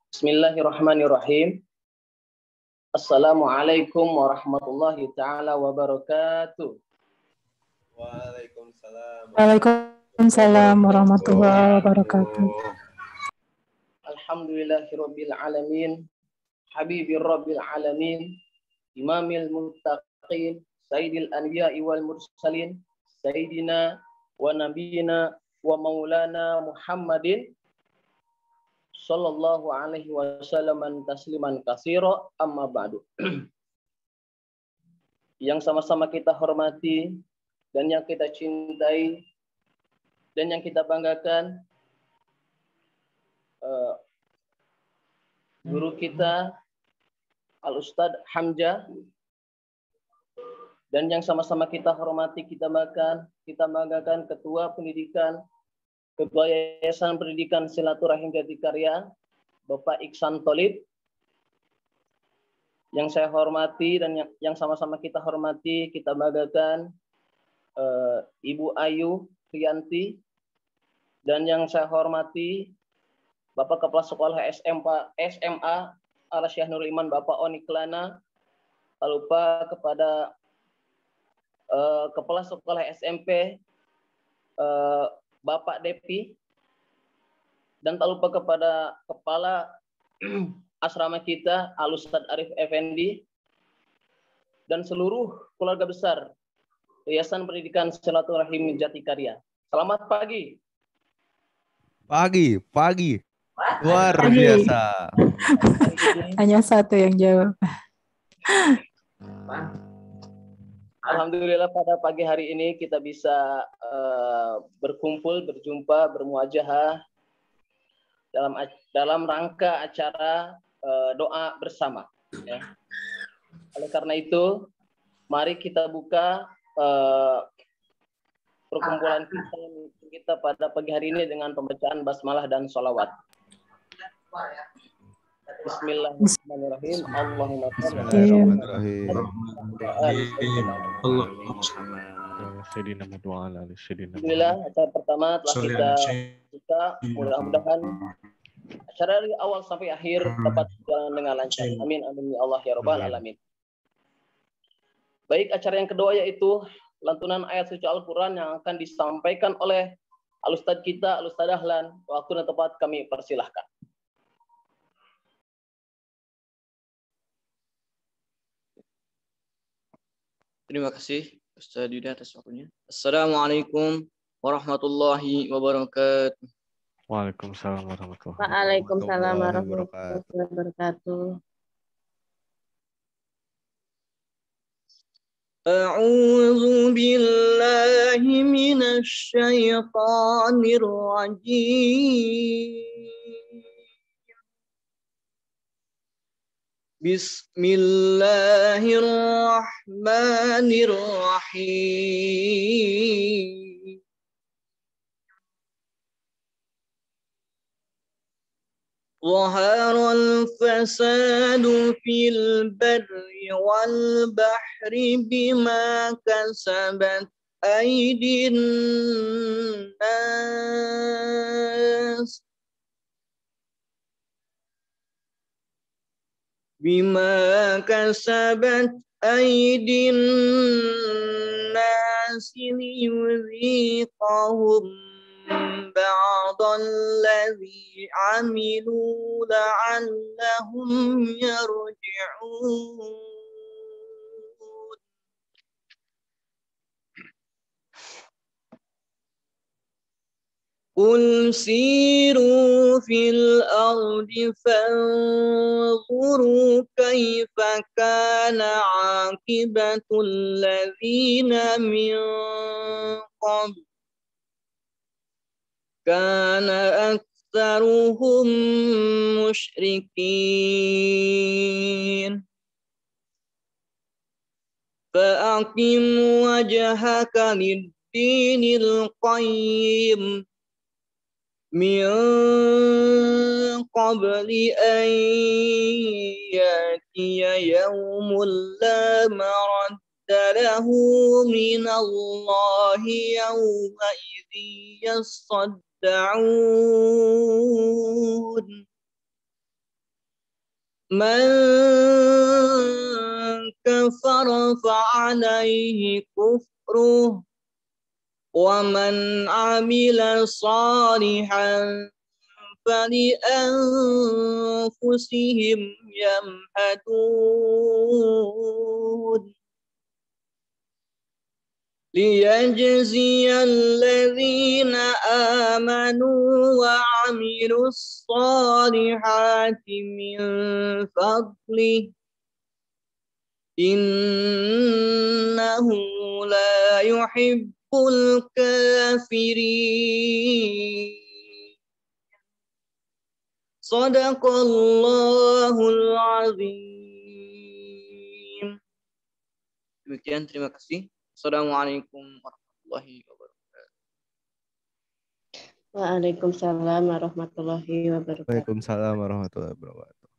Bismillahirrahmanirrahim. Assalamualaikum warahmatullahi ta'ala wabarakatuh. Waalaikumsalam warahmatullahi wabarakatuh. Alhamdulillahirabbil alamin. Habibir rabbil alamin. Imamil muttaqin, sayyidil anbiya'i wal mursalin, sayyidina wa nabiyina wa maulana Muhammadin sallallahu alaihi wasallam tasliman katsira, amma ba'du. Yang sama-sama kita hormati dan yang kita cintai dan yang kita banggakan, guru kita Al-Ustadz Hamzah, dan yang sama-sama kita hormati, kita banggakan Ketua Pendidikan Ketua Yayasan Pendidikan Silaturahim Jatikarya, Bapak Iksan Tholib, yang saya hormati dan yang sama-sama kita hormati, kita banggakan Ibu Ayu Rianti, dan yang saya hormati Bapak Kepala Sekolah SMA Al-Syekh Nurul Iman, Bapak Oni Klana, tak lupa kepada Kepala Sekolah SMP Bapak Depi, dan tak lupa kepada Kepala Asrama kita Al-Ustadz Arif Effendi, dan seluruh keluarga besar Yayasan Pendidikan Silaturahim Jatikarya. Selamat pagi. Pagi. Luar biasa. Hanya satu yang jawab. Alhamdulillah pada pagi hari ini kita bisa berkumpul, berjumpa, bermuajahah dalam rangka acara doa bersama. Ya. Oleh karena itu, mari kita buka perkumpulan kita pada pagi hari ini dengan pembacaan basmalah dan sholawat. Bismillahirrahmanirrahim. Allahumma shalli ala Bismillah, acara pertama telah kita buka. Mudah-mudahan acara dari awal sampai akhir dapat berjalan dengan lancar. Amin amin ya Allah ya rabbal alamin. Baik, acara yang kedua yaitu lantunan ayat suci Al-Quran yang akan disampaikan oleh Al-Ustadz kita, Al-Ustadz Dahlan. Waktu dan tempat kami persilahkan. Terima kasih Ustaz Yuda atas waktunya. Assalamualaikum warahmatullahi wabarakatuh. Waalaikumsalam warahmatullahi wabarakatuh. Waalaikumsalam warahmatullahi wabarakatuh. A'udzu billahi minasy syaithanir rajim. Bismillahirrahmanirrahim. Zaharal fasadu fil barri wal bahri bima kasabat aydin nas. Bima kasabat aydin nasi liyuziqahum ba'dalladzi amilu la'allahum yarji'un. Qul siru fil ardi fanzuru kaifa kana aqibatul ladzina min qabl kana aktsaruhum musyrikin. Fa'aqim wajhaka lid-dinil qayyim min qabli an yatiya yawmul la marad له من الله يومئذ يصدعون من كفر فعليه كفره ومن عمل صالحا فلأنفسهم يمهدون ليجزي الذين آمنوا وعملوا الصالحات من فضله إنه لا يحب الكافرين Sadaqallahul azim. Demikian, terima kasih. Assalamualaikum warahmatullahi wabarakatuh. Waalaikumsalam warahmatullahi wabarakatuh. Waalaikumsalam warahmatullahi wabarakatuh.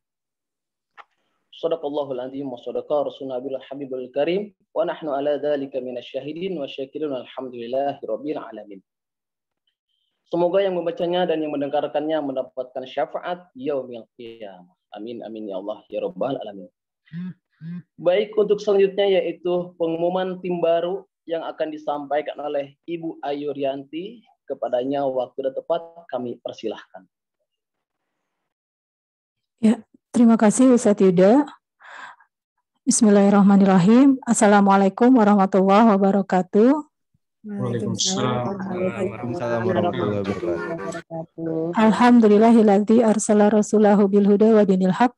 Sadaqallahul azim wa sadaqa rasuluna bil habibul karim wa nahnu ala dzalika minasyahidin wa syakirin alhamdulillahi rabbil alamin. Semoga yang membacanya dan yang mendengarkannya mendapatkan syafaat yaumil qiyamah. Amin amin ya Allah ya rabbal alamin. Baik, untuk selanjutnya yaitu pengumuman tim baru yang akan disampaikan oleh Ibu Ayu Rianti. Kepadanya waktu dan tepat kami persilahkan. Ya, terima kasih Ustadz Yuda. Bismillahirrahmanirrahim. Assalamualaikum warahmatullahi wabarakatuh. Waalaikumsalam warahmatullahi wabarakatuh. Alhamdulillahilladzi arsala rasulahu bil huda wa dinil haq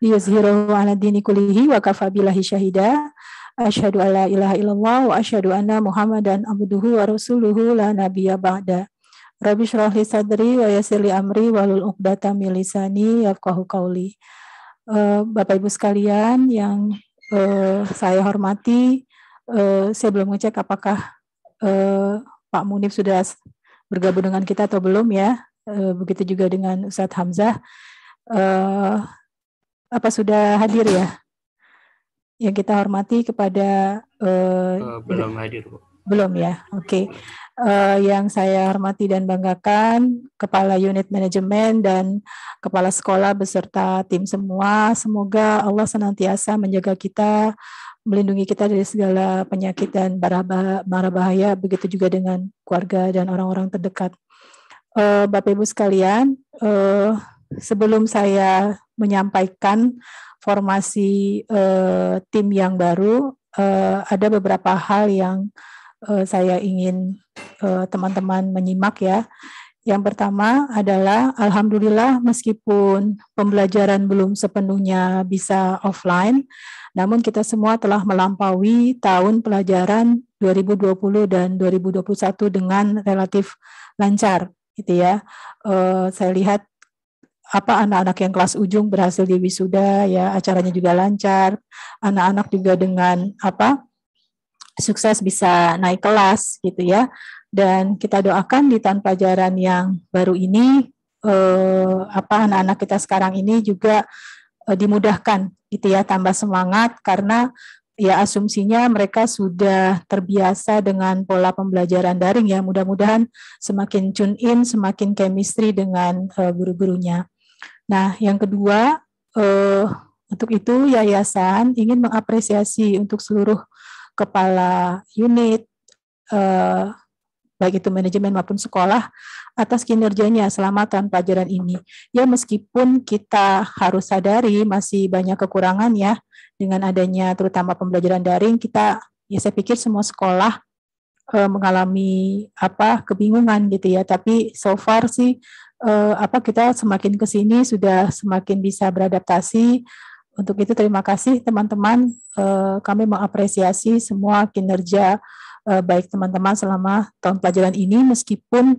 liyuzhirahu 'ala dini kullihi wa kafa billahi syahida. Asyhadu alla ilaha illallah wa asyhadu anna Muhammadan abduhu wa rasuluhu la nabiyya ba'da. Rabbi shrah li sadri wa yassir li amri wahlul 'uqdatam min lisani yafqahu qawli. Bapak Ibu sekalian yang saya hormati, saya belum ngecek apakah Pak Munif sudah bergabung dengan kita atau belum ya. Begitu juga dengan Ustadz Hamzah. Apa sudah hadir ya? Yang kita hormati kepada belum hadir, Bu. Belum ya, oke. Yang saya hormati dan banggakan Kepala Unit Manajemen dan Kepala Sekolah beserta tim semua, semoga Allah senantiasa menjaga kita, melindungi kita dari segala penyakit dan mara bahaya, begitu juga dengan keluarga dan orang-orang terdekat. Bapak Ibu sekalian, sebelum saya menyampaikan formasi tim yang baru, ada beberapa hal yang saya ingin teman-teman menyimak ya. Yang pertama adalah alhamdulillah meskipun pembelajaran belum sepenuhnya bisa offline, namun kita semua telah melampaui tahun pelajaran 2020 dan 2021 dengan relatif lancar gitu ya. Saya lihat anak-anak yang kelas ujung berhasil di wisuda ya, acaranya juga lancar. Anak-anak juga dengan sukses bisa naik kelas gitu ya. Dan kita doakan di tahun pelajaran yang baru ini anak-anak kita sekarang ini juga dimudahkan gitu ya, tambah semangat karena ya asumsinya mereka sudah terbiasa dengan pola pembelajaran daring ya, mudah-mudahan semakin tune in, semakin chemistry dengan guru-gurunya. Nah, yang kedua, untuk itu yayasan ingin mengapresiasi untuk seluruh kepala unit, baik itu manajemen maupun sekolah, atas kinerjanya selama tahun pelajaran ini. Ya, meskipun kita harus sadari masih banyak kekurangan ya, dengan adanya terutama pembelajaran daring, saya pikir semua sekolah mengalami kebingungan gitu ya, tapi so far sih kita semakin kesini sudah semakin bisa beradaptasi. Untuk itu terima kasih teman-teman, kami mengapresiasi semua kinerja baik teman-teman selama tahun pelajaran ini, meskipun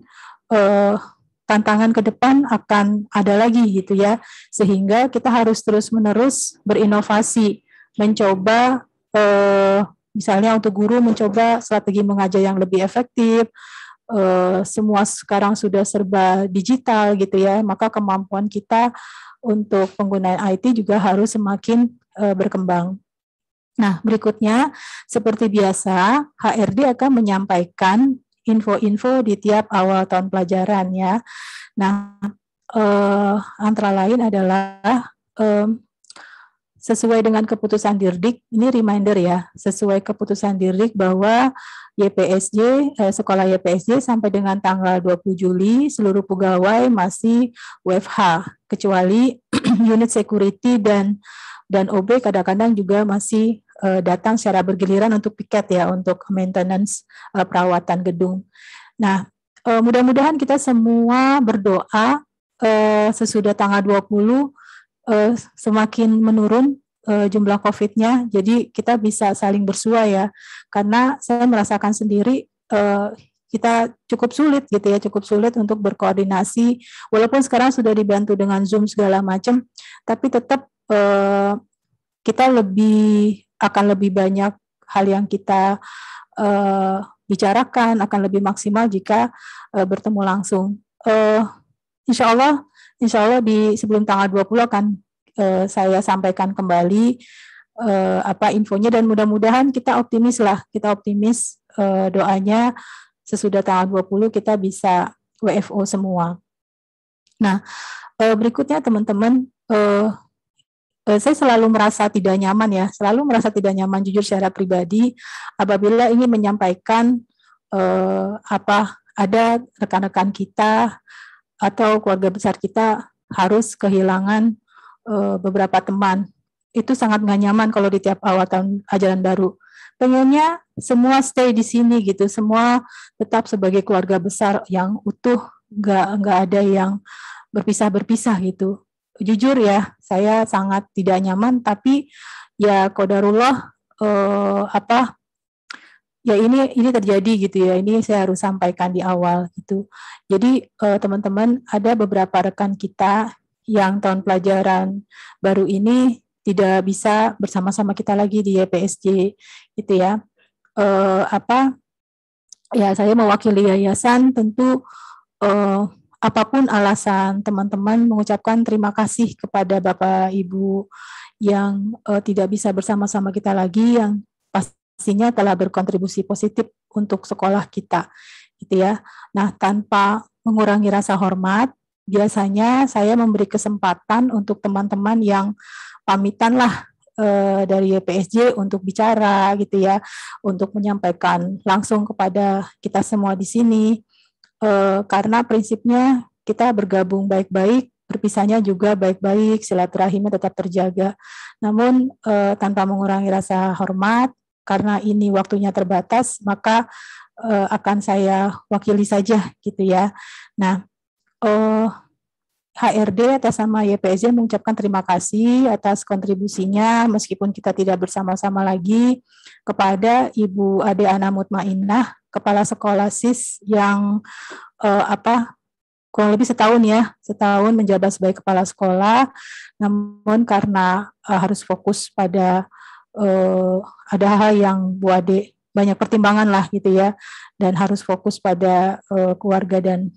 tantangan ke depan akan ada lagi gitu ya, sehingga kita harus terus-menerus berinovasi, mencoba misalnya untuk guru mencoba strategi mengajar yang lebih efektif. Semua sekarang sudah serba digital gitu ya, maka kemampuan kita untuk penggunaan IT juga harus semakin berkembang. Nah, berikutnya seperti biasa, HRD akan menyampaikan info-info di tiap awal tahun pelajaran ya. Nah, antara lain adalah sesuai dengan keputusan Dirdik, ini reminder ya, sesuai keputusan Dirdik bahwa YPSJ, sekolah YPSJ sampai dengan tanggal 20 Juli, seluruh pegawai masih WFH, kecuali unit security dan OB kadang-kadang juga masih datang secara bergiliran untuk piket ya, untuk maintenance perawatan gedung. Nah, mudah-mudahan kita semua berdoa sesudah tanggal 20 semakin menurun jumlah COVID-nya, jadi kita bisa saling bersua ya, karena saya merasakan sendiri kita cukup sulit gitu ya, cukup sulit untuk berkoordinasi, walaupun sekarang sudah dibantu dengan Zoom segala macam, tapi tetap kita akan lebih banyak hal yang kita bicarakan, akan lebih maksimal jika bertemu langsung. Insya Allah di sebelum tanggal 20 akan saya sampaikan kembali apa infonya, dan mudah-mudahan kita optimis doanya sesudah tanggal 20 kita bisa WFO semua. Nah, berikutnya teman-teman, saya selalu merasa tidak nyaman jujur secara pribadi apabila ingin menyampaikan ada rekan-rekan kita atau keluarga besar kita harus kehilangan beberapa teman. Itu sangat nggak nyaman kalau di tiap awal tahun ajaran baru. Pengennya semua stay di sini gitu, semua tetap sebagai keluarga besar yang utuh, nggak ada yang berpisah gitu. Jujur ya, saya sangat tidak nyaman, tapi ya qadarullah ya ini terjadi gitu ya, ini saya harus sampaikan di awal gitu. Jadi teman-teman, ada beberapa rekan kita yang tahun pelajaran baru ini tidak bisa bersama-sama kita lagi di YPSJ gitu ya. Ya saya mewakili yayasan, tentu apapun alasan teman-teman mengucapkan terima kasih kepada Bapak Ibu yang tidak bisa bersama-sama kita lagi, yang pastinya telah berkontribusi positif untuk sekolah kita gitu ya. Nah, tanpa mengurangi rasa hormat, biasanya saya memberi kesempatan untuk teman-teman yang pamitan lah dari YPSJ untuk bicara gitu ya, untuk menyampaikan langsung kepada kita semua di sini, karena prinsipnya kita bergabung baik-baik, berpisahnya juga baik-baik, silaturahimnya tetap terjaga. Namun tanpa mengurangi rasa hormat, karena ini waktunya terbatas, maka akan saya wakili saja gitu ya. Nah, HRD atas nama YPSJ mengucapkan terima kasih atas kontribusinya meskipun kita tidak bersama-sama lagi, kepada Ibu Ade Ana Mutmainah, Kepala Sekolah SIS yang kurang lebih setahun menjabat sebagai kepala sekolah, namun karena harus fokus pada ada hal yang Bu Ade banyak pertimbangan lah gitu ya, dan harus fokus pada keluarga dan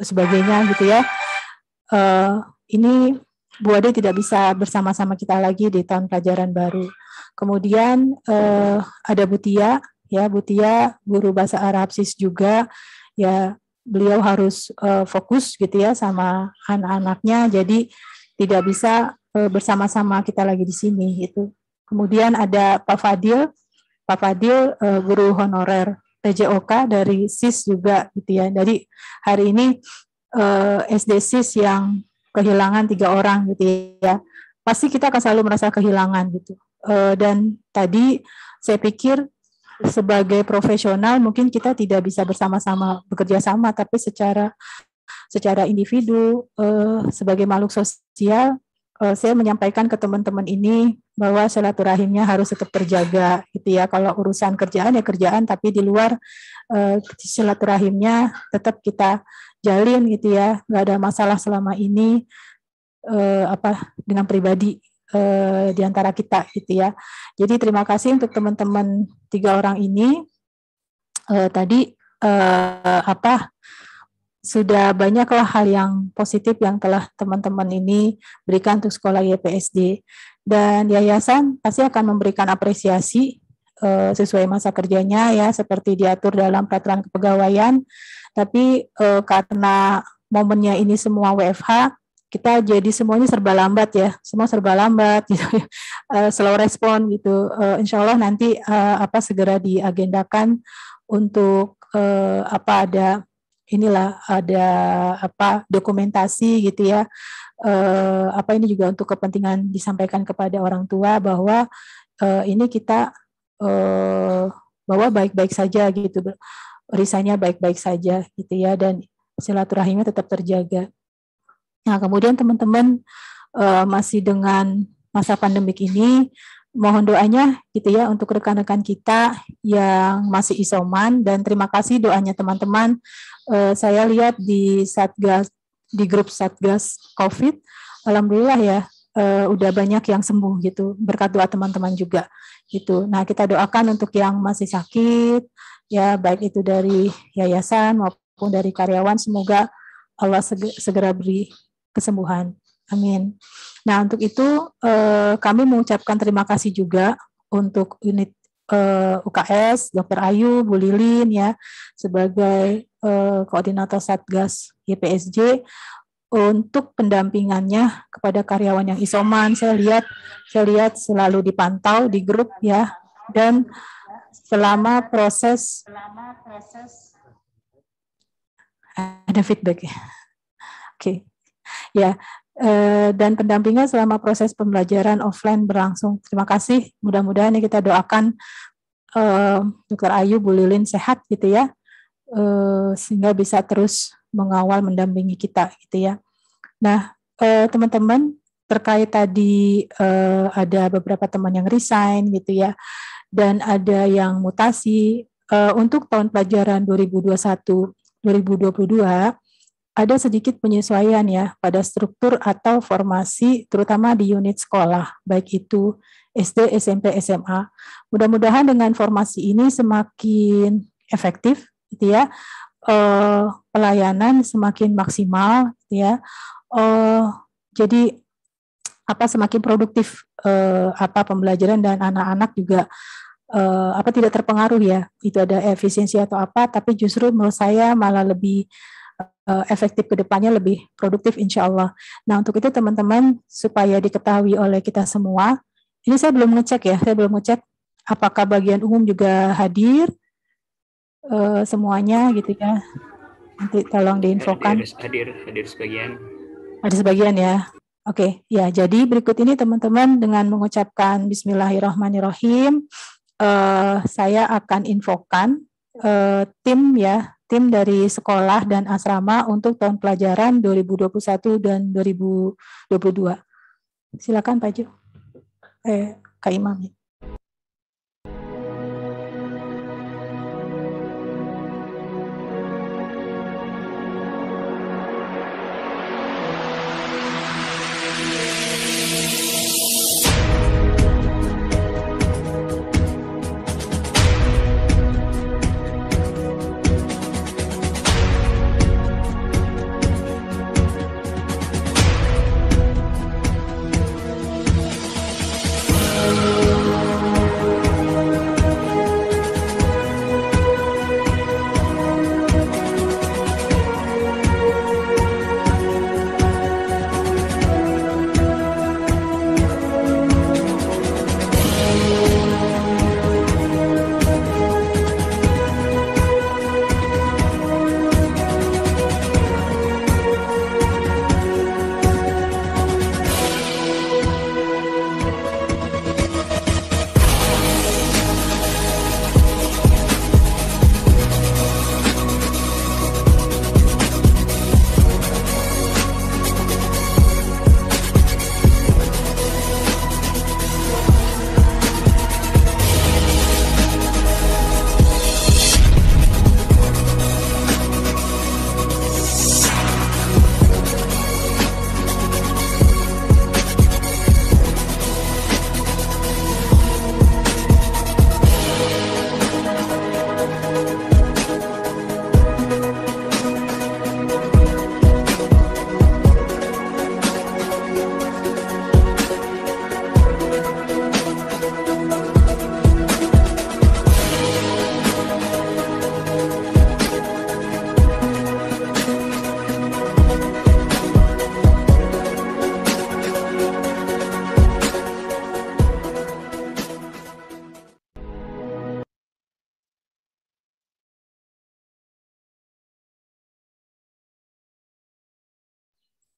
sebagainya gitu ya. Ini Bu Ade tidak bisa bersama-sama kita lagi di tahun pelajaran baru. Kemudian ada Bu Tia, ya Bu Tia guru bahasa Arab SIS juga, ya beliau harus fokus gitu ya sama anak-anaknya, jadi tidak bisa bersama-sama kita lagi di sini gitu. Kemudian ada Pak Fadil guru honorer PJOK dari SIS juga gitu ya. Jadi hari ini SD SIS yang kehilangan 3 orang gitu ya, pasti kita akan selalu merasa kehilangan gitu. Dan tadi saya pikir sebagai profesional mungkin kita tidak bisa bersama-sama bekerja sama, tapi secara individu sebagai makhluk sosial, saya menyampaikan ke teman-teman ini bahwa silaturahimnya harus tetap terjaga gitu ya. Kalau urusan kerjaan ya kerjaan, tapi di luar silaturahimnya tetap kita jalin gitu ya, nggak ada masalah selama ini dengan pribadi di antara kita gitu ya. Jadi terima kasih untuk teman-teman 3 orang ini. Tadi sudah banyaklah hal yang positif yang telah teman-teman ini berikan untuk sekolah YPSD. dan yayasan pasti akan memberikan apresiasi sesuai masa kerjanya ya, seperti diatur dalam peraturan kepegawaian. Tapi karena momennya ini semua WFH, kita jadi semuanya serba lambat ya, semua serba lambat gitu, slow respon gitu. Insya Allah nanti segera diagendakan untuk ada dokumentasi gitu ya. Ini juga untuk kepentingan disampaikan kepada orang tua bahwa ini kita bahwa baik-baik saja gitu, risanya baik-baik saja gitu ya, dan silaturahimnya tetap terjaga. Nah, kemudian teman-teman masih dengan masa pandemik ini, mohon doanya gitu ya untuk rekan-rekan kita yang masih isoman, dan terima kasih doanya teman-teman. Saya lihat di Satgas, di grup Satgas COVID, alhamdulillah ya udah banyak yang sembuh gitu, berkat doa teman-teman juga gitu. Nah, kita doakan untuk yang masih sakit ya, baik itu dari yayasan maupun dari karyawan, semoga Allah segera beri kesembuhan. Amin. Nah, untuk itu kami mengucapkan terima kasih juga untuk unit UKS, Dr. Ayu, Bu Lilin ya, sebagai koordinator Satgas YPSJ untuk pendampingannya kepada karyawan yang isoman. Saya lihat selalu dipantau di grup ya, dan selama proses ada feedback ya. Oke. Ya, dan pendampingan selama proses pembelajaran offline berlangsung. Terima kasih. Mudah-mudahan kita doakan Dr. Ayu, Bu Lilin sehat gitu ya, sehingga bisa terus mengawal, mendampingi kita gitu ya. Nah, teman-teman, terkait tadi ada beberapa teman yang resign gitu ya, dan ada yang mutasi. Untuk tahun pelajaran 2021-2022 ada sedikit penyesuaian ya pada struktur atau formasi, terutama di unit sekolah, baik itu SD, SMP, SMA. Mudah-mudahan dengan formasi ini semakin efektif gitu ya, pelayanan semakin maksimal gitu ya, jadi semakin produktif pembelajaran, dan anak-anak juga tidak terpengaruh ya, itu ada efisiensi atau tapi justru menurut saya malah lebih efektif ke depannya, lebih produktif insya Allah. Nah, untuk itu teman-teman, supaya diketahui oleh kita semua, ini saya belum ngecek apakah bagian umum juga hadir semuanya gitu ya. Nanti tolong diinfokan. Hadir sebagian. Ada sebagian ya. Oke, ya, jadi berikut ini teman-teman, dengan mengucapkan Bismillahirrahmanirrahim, saya akan infokan tim dari sekolah dan asrama untuk tahun pelajaran 2021 dan 2022. Silakan Pak Ju. Kak Imam.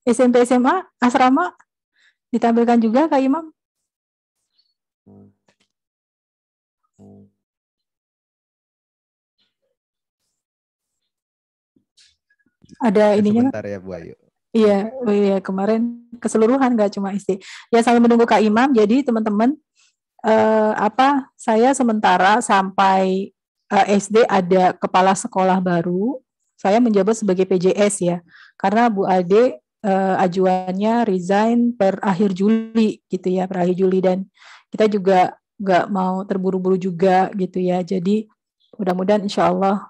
SMP SMA asrama ditampilkan juga Kak Imam. Ada ininya sebentar ya Bu Ayu. Iya, oh iya, kemarin keseluruhan nggak cuma SD. Ya sambil menunggu Kak Imam, jadi teman-teman saya sementara sampai SD ada kepala sekolah baru, saya menjabat sebagai PJS ya, karena Bu Ade ajuannya resign per akhir Juli gitu ya, per akhir Juli, dan kita juga nggak mau terburu-buru juga gitu ya. Jadi mudah-mudahan insya Allah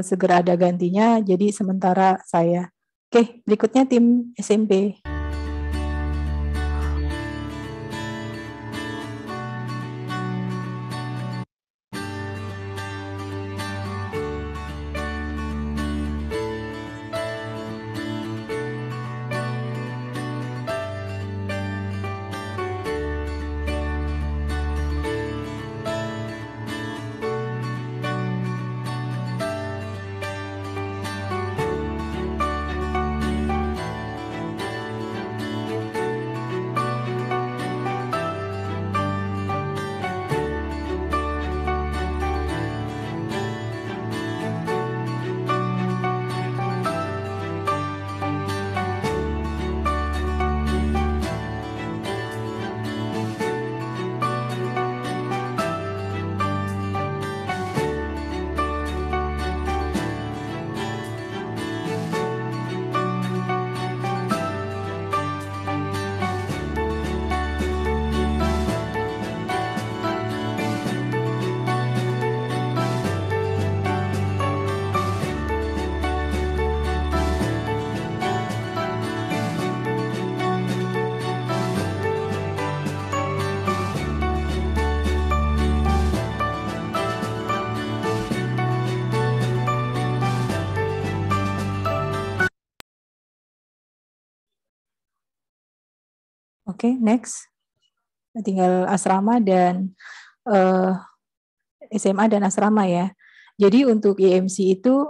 segera ada gantinya. Jadi sementara saya. Oke, berikutnya tim SMP. Oke, next. Tinggal asrama dan SMA dan asrama ya. Jadi untuk IMC itu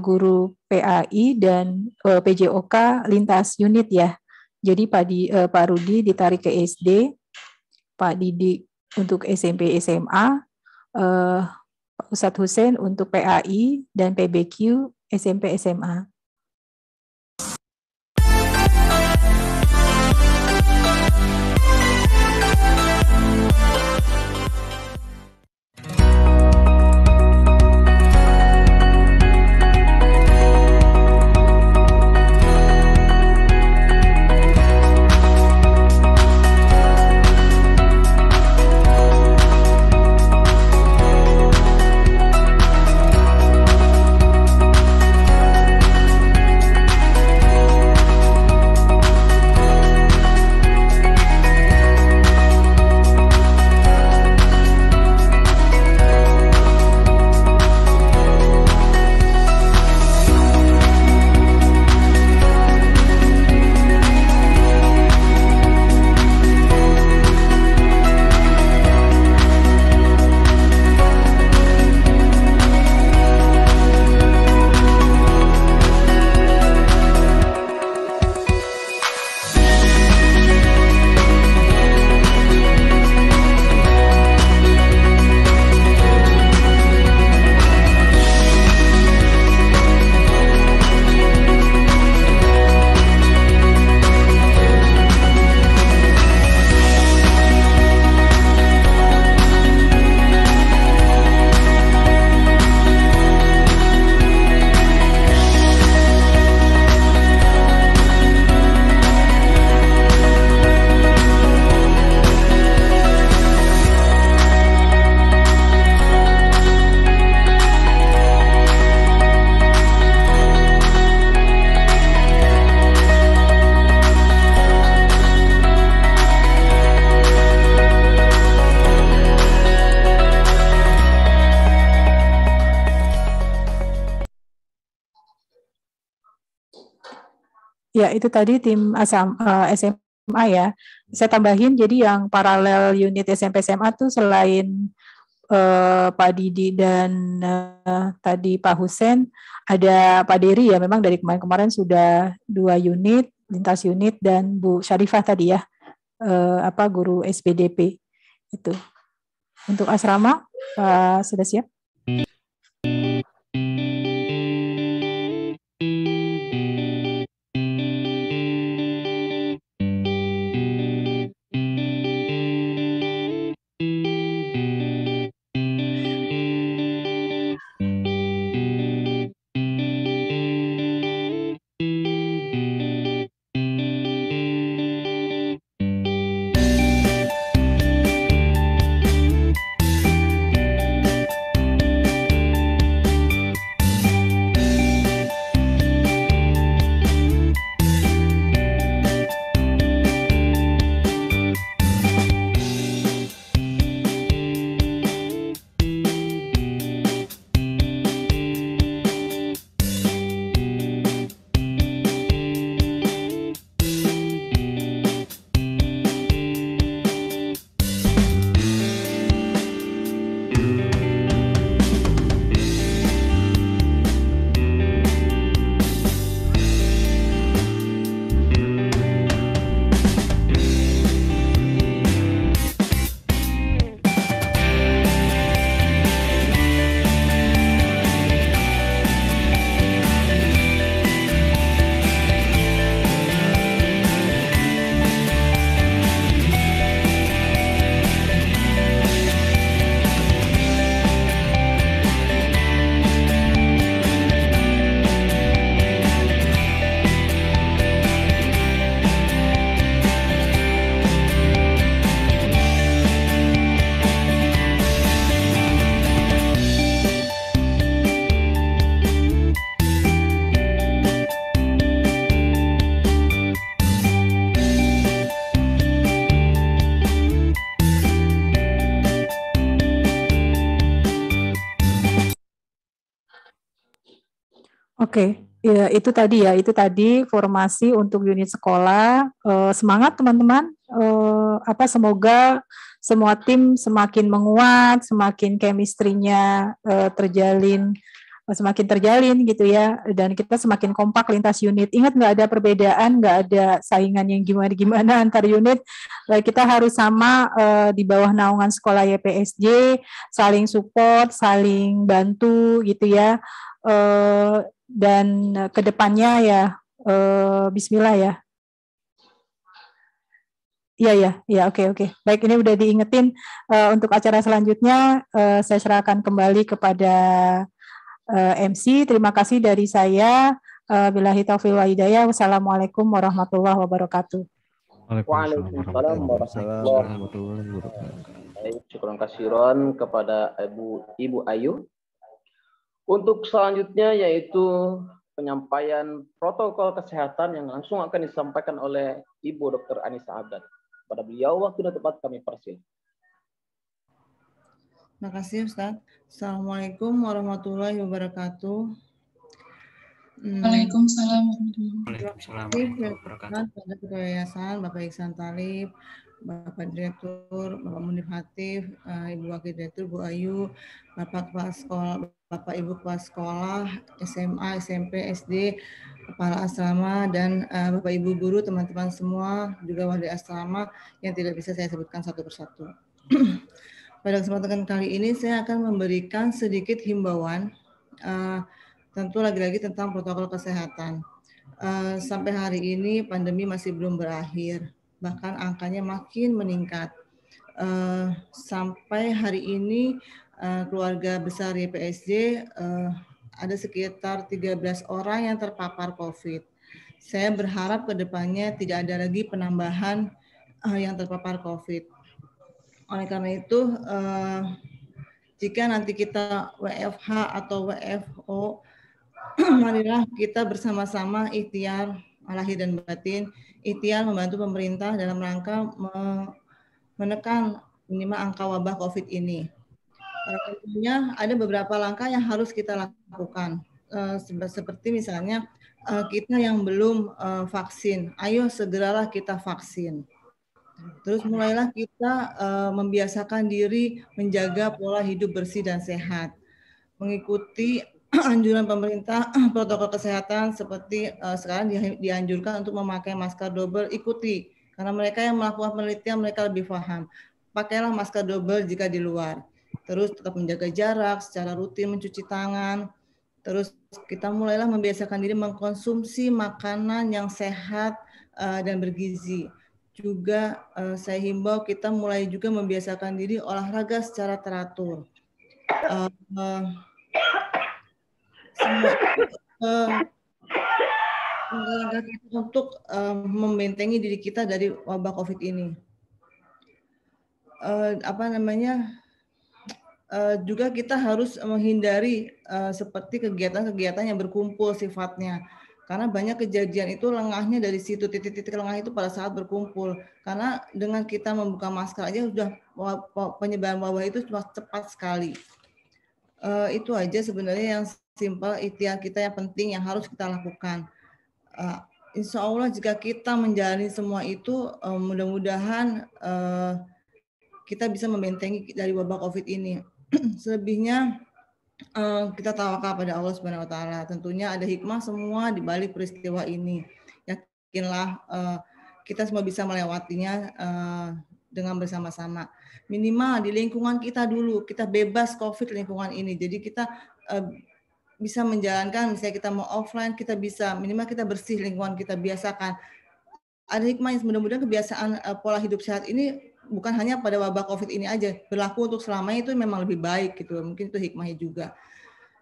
guru PAI dan PJOK lintas unit ya. Jadi Pak Rudi ditarik ke SD, Pak Didi untuk SMP SMA, Pak Ustadz Hussein untuk PAI dan PBQ SMP SMA. Ya, itu tadi tim SMA ya. Saya tambahin, jadi yang paralel unit SMP SMA tuh selain Pak Didi dan tadi Pak Hussein, ada Pak Dery ya, memang dari kemarin-kemarin sudah 2 unit, lintas unit, dan Bu Syarifah tadi ya, guru SPDP itu. Untuk asrama sudah siap? Oke, ya itu tadi formasi untuk unit sekolah. Semangat teman-teman. Semoga semua tim semakin menguat, semakin chemistry-nya semakin terjalin gitu ya, dan kita semakin kompak lintas unit. Ingat, nggak ada perbedaan, nggak ada saingan yang gimana-gimana antar unit. Kita harus sama di bawah naungan sekolah YPSJ, saling support, saling bantu gitu ya. Dan kedepannya ya Bismillah ya. Iya, oke. Baik, ini udah diingetin. Untuk acara selanjutnya saya serahkan kembali kepada MC. Terima kasih dari saya. Billahi taufiq wal hidayah. Wassalamualaikum warahmatullahi wabarakatuh. Waalaikumsalam warahmatullahi wabarakatuh. Baik, syukran kasiron kepada Ibu Ayu. Untuk selanjutnya yaitu penyampaian protokol kesehatan yang langsung akan disampaikan oleh Ibu Dr. Anissa Abdan. Pada beliau waktu dan tempat kami persilahkan. Terima kasih Ustaz. Assalamualaikum warahmatullahi wabarakatuh. Waalaikumsalam Terima kasih kepada Ketua Yayasan Bapak Iksan Talib, Bapak Direktur, Bapak Munif Hatif, Ibu Wakil Direktur, Bu Ayu, Bapak Kepala Sekolah, Bapak Ibu Kepala Sekolah, SMA, SMP, SD, Kepala Asrama, dan Bapak Ibu Guru, teman-teman semua, juga wali asrama yang tidak bisa saya sebutkan satu persatu. Pada kesempatan kali ini saya akan memberikan sedikit himbauan, tentu lagi-lagi tentang protokol kesehatan. Sampai hari ini pandemi masih belum berakhir, bahkan angkanya makin meningkat. Sampai hari ini keluarga besar YPSJ ada sekitar 13 orang yang terpapar COVID. Saya berharap ke depannya tidak ada lagi penambahan yang terpapar COVID. Oleh karena itu, jika nanti kita WFH atau WFO, marilah kita bersama-sama ikhtiar lahir dan batin, ikhtiar membantu pemerintah dalam rangka menekan minimal angka wabah COVID ini. Tentunya ada beberapa langkah yang harus kita lakukan, seperti misalnya kita yang belum vaksin, ayo segeralah kita vaksin. Terus mulailah kita membiasakan diri menjaga pola hidup bersih dan sehat, mengikuti anjuran pemerintah protokol kesehatan seperti sekarang dianjurkan untuk memakai masker double, ikuti. Karena mereka yang melakukan penelitian mereka lebih paham. Pakailah masker double jika di luar. Terus tetap menjaga jarak, secara rutin mencuci tangan. Terus kita mulailah membiasakan diri mengkonsumsi makanan yang sehat dan bergizi. Juga saya himbau kita mulai juga membiasakan diri olahraga secara teratur. Semua langkah kita untuk membentengi diri kita dari wabah COVID ini. Juga kita harus menghindari seperti kegiatan-kegiatan yang berkumpul sifatnya. Karena banyak kejadian itu lengahnya dari situ, titik-titik lengah itu pada saat berkumpul. Karena dengan kita membuka masker aja sudah penyebaran wabah itu cuma cepat sekali. Itu aja sebenarnya yang simpel, ikhtiar kita yang penting yang harus kita lakukan. Insya Allah jika kita menjalani semua itu, mudah-mudahan kita bisa membentengi dari wabah COVID ini. Selebihnya kita tawakal pada Allah Subhanahu Wa Taala. Tentunya ada hikmah semua di balik peristiwa ini. Yakinlah kita semua bisa melewatinya dengan bersama-sama. Minimal di lingkungan kita dulu, kita bebas COVID lingkungan ini. Jadi kita bisa menjalankan, misalnya kita mau offline, kita bisa minimal kita bersih lingkungan kita, biasakan. Ada hikmahnya, mudah-mudahan kebiasaan pola hidup sehat ini bukan hanya pada wabah COVID ini aja, berlaku untuk selamanya itu memang lebih baik gitu. Mungkin itu hikmahnya juga.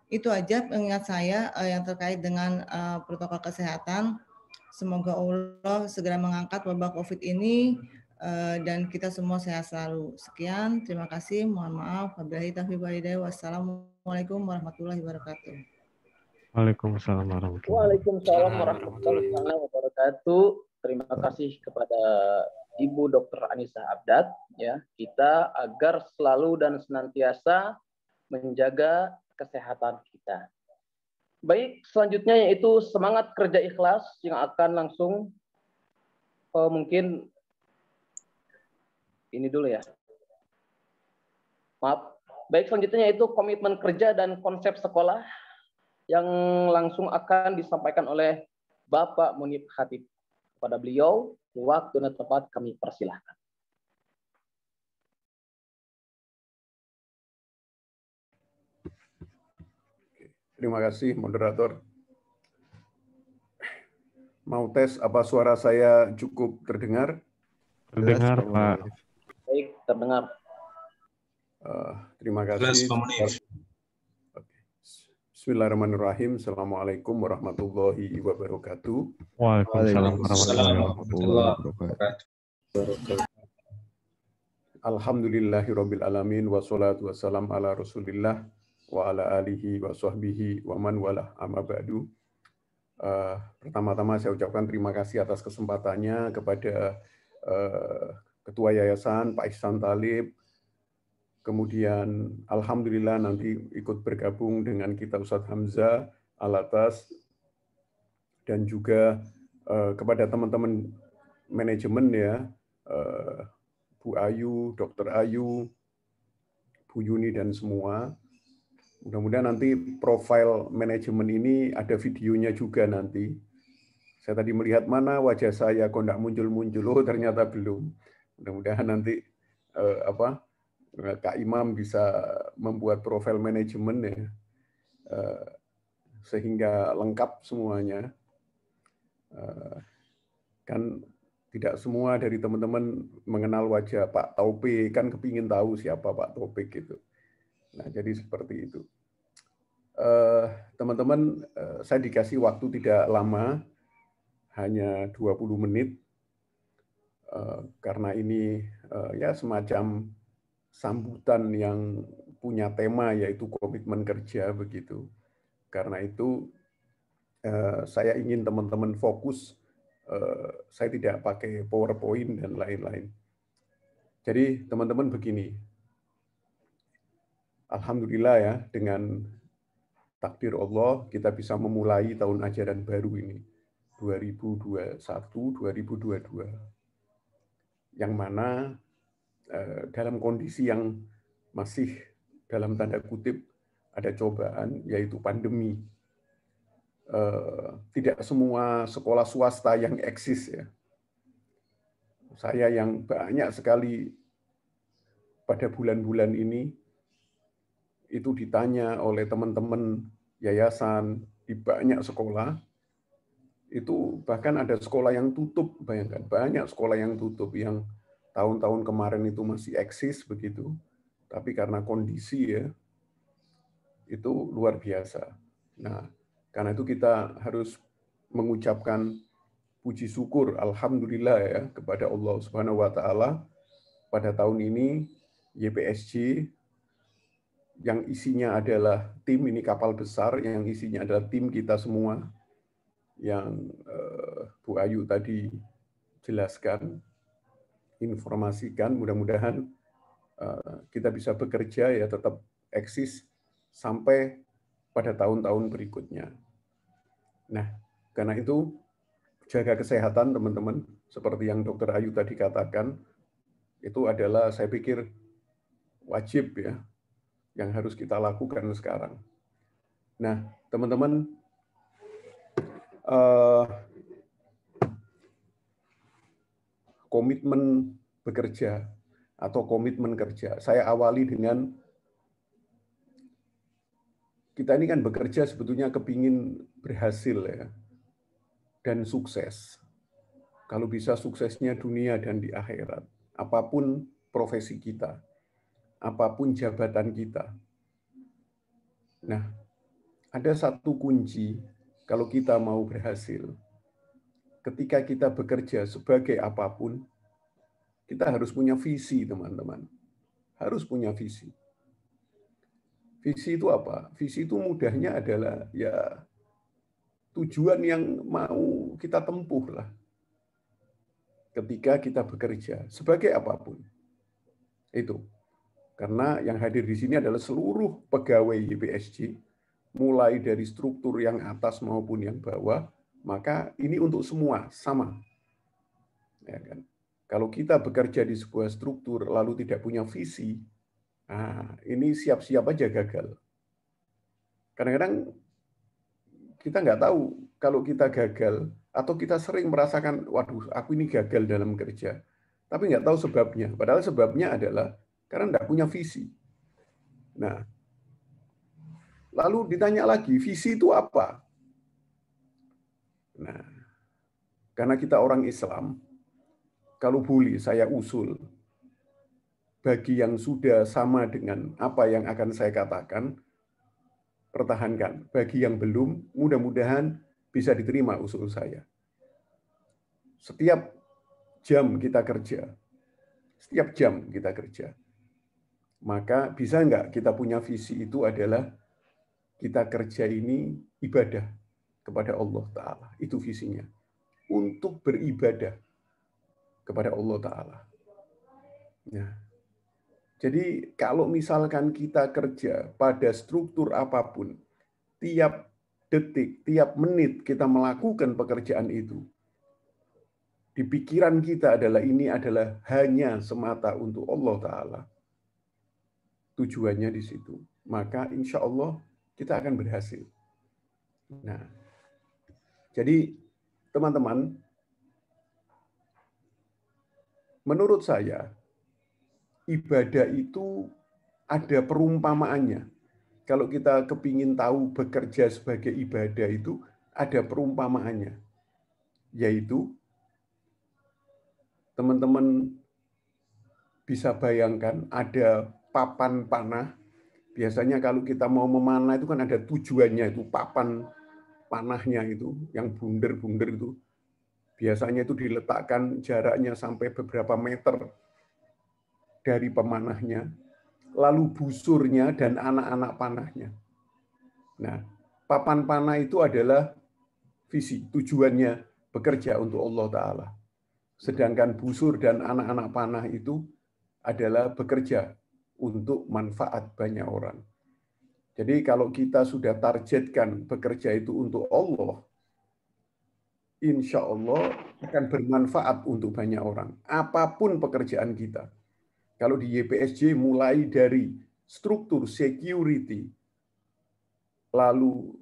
Itu aja pengingat saya yang terkait dengan protokol kesehatan. Semoga Allah segera mengangkat wabah COVID ini dan kita semua sehat selalu. Sekian, terima kasih. Mohon maaf. Wabillahi taufiq wal hidayah. Wassalamualaikum warahmatullahi wabarakatuh. Waalaikumsalam warahmatullahi wabarakatuh. Terima kasih kepada Ibu Dr. Anissa Abdat ya, kita agar selalu dan senantiasa menjaga kesehatan kita. Baik, selanjutnya yaitu semangat kerja ikhlas yang akan langsung mungkin ini dulu ya. Maaf. Baik, selanjutnya yaitu komitmen kerja dan konsep sekolah yang langsung akan disampaikan oleh Bapak Munib Khatib. Kepada beliau, waktu dan tempat kami persilahkan. Terima kasih, moderator. Mau tes apa suara saya cukup terdengar? Terdengar, Pak. Baik, terdengar. Terima kasih. Bismillahirrahmanirrahim. Assalamualaikum warahmatullahi wabarakatuh. Waalaikumsalam warahmatullahi wabarakatuh. Alhamdulillahirabbil alamin wassalatu wassalam ala Rasulillah wa ala alihi wa sahbihi wa man walah amma ba'du. Pertama-tama saya ucapkan terima kasih atas kesempatannya kepada Ketua Yayasan Pak Ihsan Talib. Kemudian alhamdulillah nanti ikut bergabung dengan kita Ustadz Hamzah Alatas dan juga kepada teman-teman manajemen ya, Bu Ayu, Dr. Ayu, Bu Yuni dan semua. Mudah-mudahan nanti profil manajemen ini ada videonya juga nanti. Saya tadi melihat mana wajah saya kok enggak muncul-muncul, oh ternyata belum. Mudah-mudahan nanti Kak Imam bisa membuat profil manajemen ya, sehingga lengkap semuanya. Kan tidak semua dari teman-teman mengenal wajah Pak Taufik, kan kepingin tahu siapa Pak Taufik gitu. Nah, jadi seperti itu. Teman-teman, saya dikasih waktu tidak lama, hanya 20 menit, karena ini ya semacam sambutan yang punya tema yaitu komitmen kerja begitu. Karena itu saya ingin teman-teman fokus, saya tidak pakai PowerPoint dan lain-lain. Jadi teman-teman begini, alhamdulillah ya dengan takdir Allah kita bisa memulai tahun ajaran baru ini 2021-2022 yang mana dalam kondisi yang masih dalam tanda kutip ada cobaan, yaitu pandemi. Tidak semua sekolah swasta yang eksis ya. Saya yang banyak sekali pada bulan-bulan ini itu ditanya oleh teman-teman yayasan di banyak sekolah, itu bahkan ada sekolah yang tutup, bayangkan, banyak sekolah yang tutup yang tahun-tahun kemarin itu masih eksis begitu, tapi karena kondisi ya, itu luar biasa. Nah, karena itu kita harus mengucapkan puji syukur, alhamdulillah ya, kepada Allah Subhanahu wa taala pada tahun ini YPSJ yang isinya adalah tim, ini kapal besar yang isinya adalah tim kita semua yang Bu Ayu tadi jelaskan, informasikan, mudah-mudahan kita bisa bekerja ya tetap eksis sampai pada tahun-tahun berikutnya. Nah, karena itu jaga kesehatan teman-teman, seperti yang Dr. Ayu tadi katakan, itu adalah saya pikir wajib ya, yang harus kita lakukan sekarang. Nah, teman-teman, komitmen bekerja atau komitmen kerja, saya awali dengan kita ini kan bekerja sebetulnya kepingin berhasil ya, dan sukses. Kalau bisa suksesnya dunia dan di akhirat, apapun profesi kita, apapun jabatan kita. Nah, ada satu kunci kalau kita mau berhasil. Ketika kita bekerja sebagai apapun, kita harus punya visi, teman-teman. Harus punya visi. Visi itu apa? Visi itu mudahnya adalah ya tujuan yang mau kita tempuh lah. Ketika kita bekerja sebagai apapun. Itu. Karena yang hadir di sini adalah seluruh pegawai YPSJ, mulai dari struktur yang atas maupun yang bawah, maka ini untuk semua sama. Ya kan? Kalau kita bekerja di sebuah struktur lalu tidak punya visi, nah, ini siap-siap aja gagal. Kadang-kadang kita nggak tahu kalau kita gagal atau kita sering merasakan, waduh, aku ini gagal dalam kerja, tapi nggak tahu sebabnya. Padahal sebabnya adalah karena nggak punya visi. Nah, lalu ditanya lagi, visi itu apa? Nah, karena kita orang Islam, kalau boleh saya usul, bagi yang sudah sama dengan apa yang akan saya katakan, pertahankan. Bagi yang belum, mudah-mudahan bisa diterima usul saya. Setiap jam kita kerja, maka bisa nggak kita punya visi itu adalah kita kerja ini ibadah kepada Allah Ta'ala. Itu visinya. Untuk beribadah kepada Allah Ta'ala. Nah, jadi kalau misalkan kita kerja pada struktur apapun, tiap detik, tiap menit kita melakukan pekerjaan itu, di pikiran kita adalah ini adalah hanya semata untuk Allah Ta'ala. Tujuannya di situ. Maka insya Allah kita akan berhasil. Nah, jadi teman-teman, menurut saya, ibadah itu ada perumpamaannya. Kalau kita kepingin tahu bekerja sebagai ibadah itu ada perumpamaannya. Yaitu, teman-teman bisa bayangkan ada papan panah. Biasanya kalau kita mau memanah itu kan ada tujuannya, itu papan panahnya itu, yang bunder-bunder itu. Biasanya itu diletakkan jaraknya sampai beberapa meter dari pemanahnya, lalu busurnya dan anak-anak panahnya. Nah, papan panah itu adalah visi, tujuannya bekerja untuk Allah Ta'ala. Sedangkan busur dan anak-anak panah itu adalah bekerja untuk manfaat banyak orang. Jadi kalau kita sudah targetkan bekerja itu untuk Allah, insya Allah akan bermanfaat untuk banyak orang. Apapun pekerjaan kita. Kalau di YPSJ mulai dari struktur security, lalu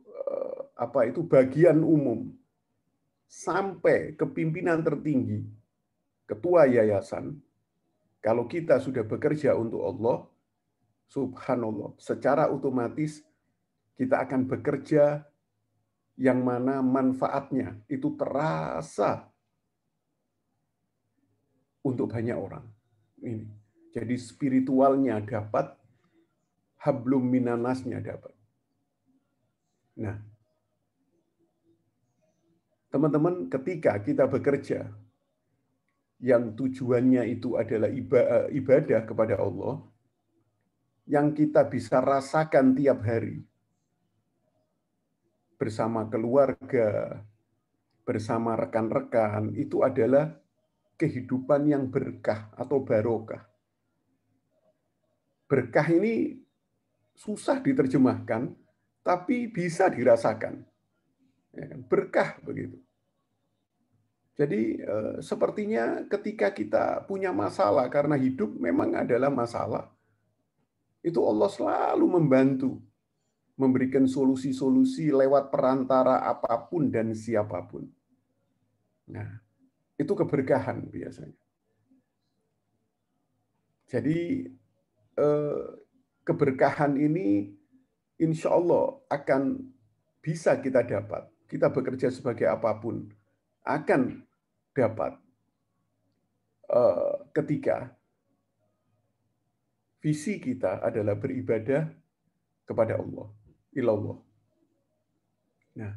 bagian umum, sampai ke pimpinan tertinggi, ketua yayasan, kalau kita sudah bekerja untuk Allah, subhanallah, secara otomatis kita akan bekerja yang mana manfaatnya itu terasa untuk banyak orang. Ini. Jadi spiritualnya dapat, hablum minanasnya dapat. Nah, teman-teman, ketika kita bekerja yang tujuannya itu adalah ibadah kepada Allah, yang kita bisa rasakan tiap hari bersama keluarga, bersama rekan-rekan, itu adalah kehidupan yang berkah atau barokah. Berkah ini susah diterjemahkan, tapi bisa dirasakan. Ya kan? Berkah begitu. Jadi sepertinya ketika kita punya masalah, karena hidup memang adalah masalah, itu Allah selalu membantu, memberikan solusi-solusi lewat perantara apapun dan siapapun. Nah, itu keberkahan biasanya. Jadi keberkahan ini insya Allah akan bisa kita dapat. Kita bekerja sebagai apapun akan dapat ketika visi kita adalah beribadah kepada Allah, ilallah. Nah,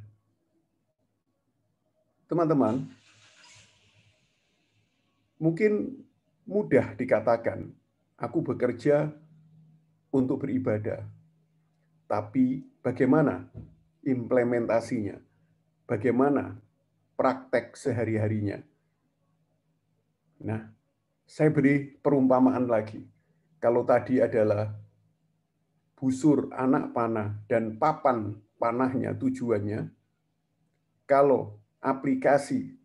teman-teman, mungkin mudah dikatakan, aku bekerja untuk beribadah. Tapi bagaimana implementasinya? Bagaimana praktek sehari-harinya? Nah, saya beri perumpamaan lagi. Kalau tadi adalah busur anak panah dan papan panahnya tujuannya, kalau aplikasi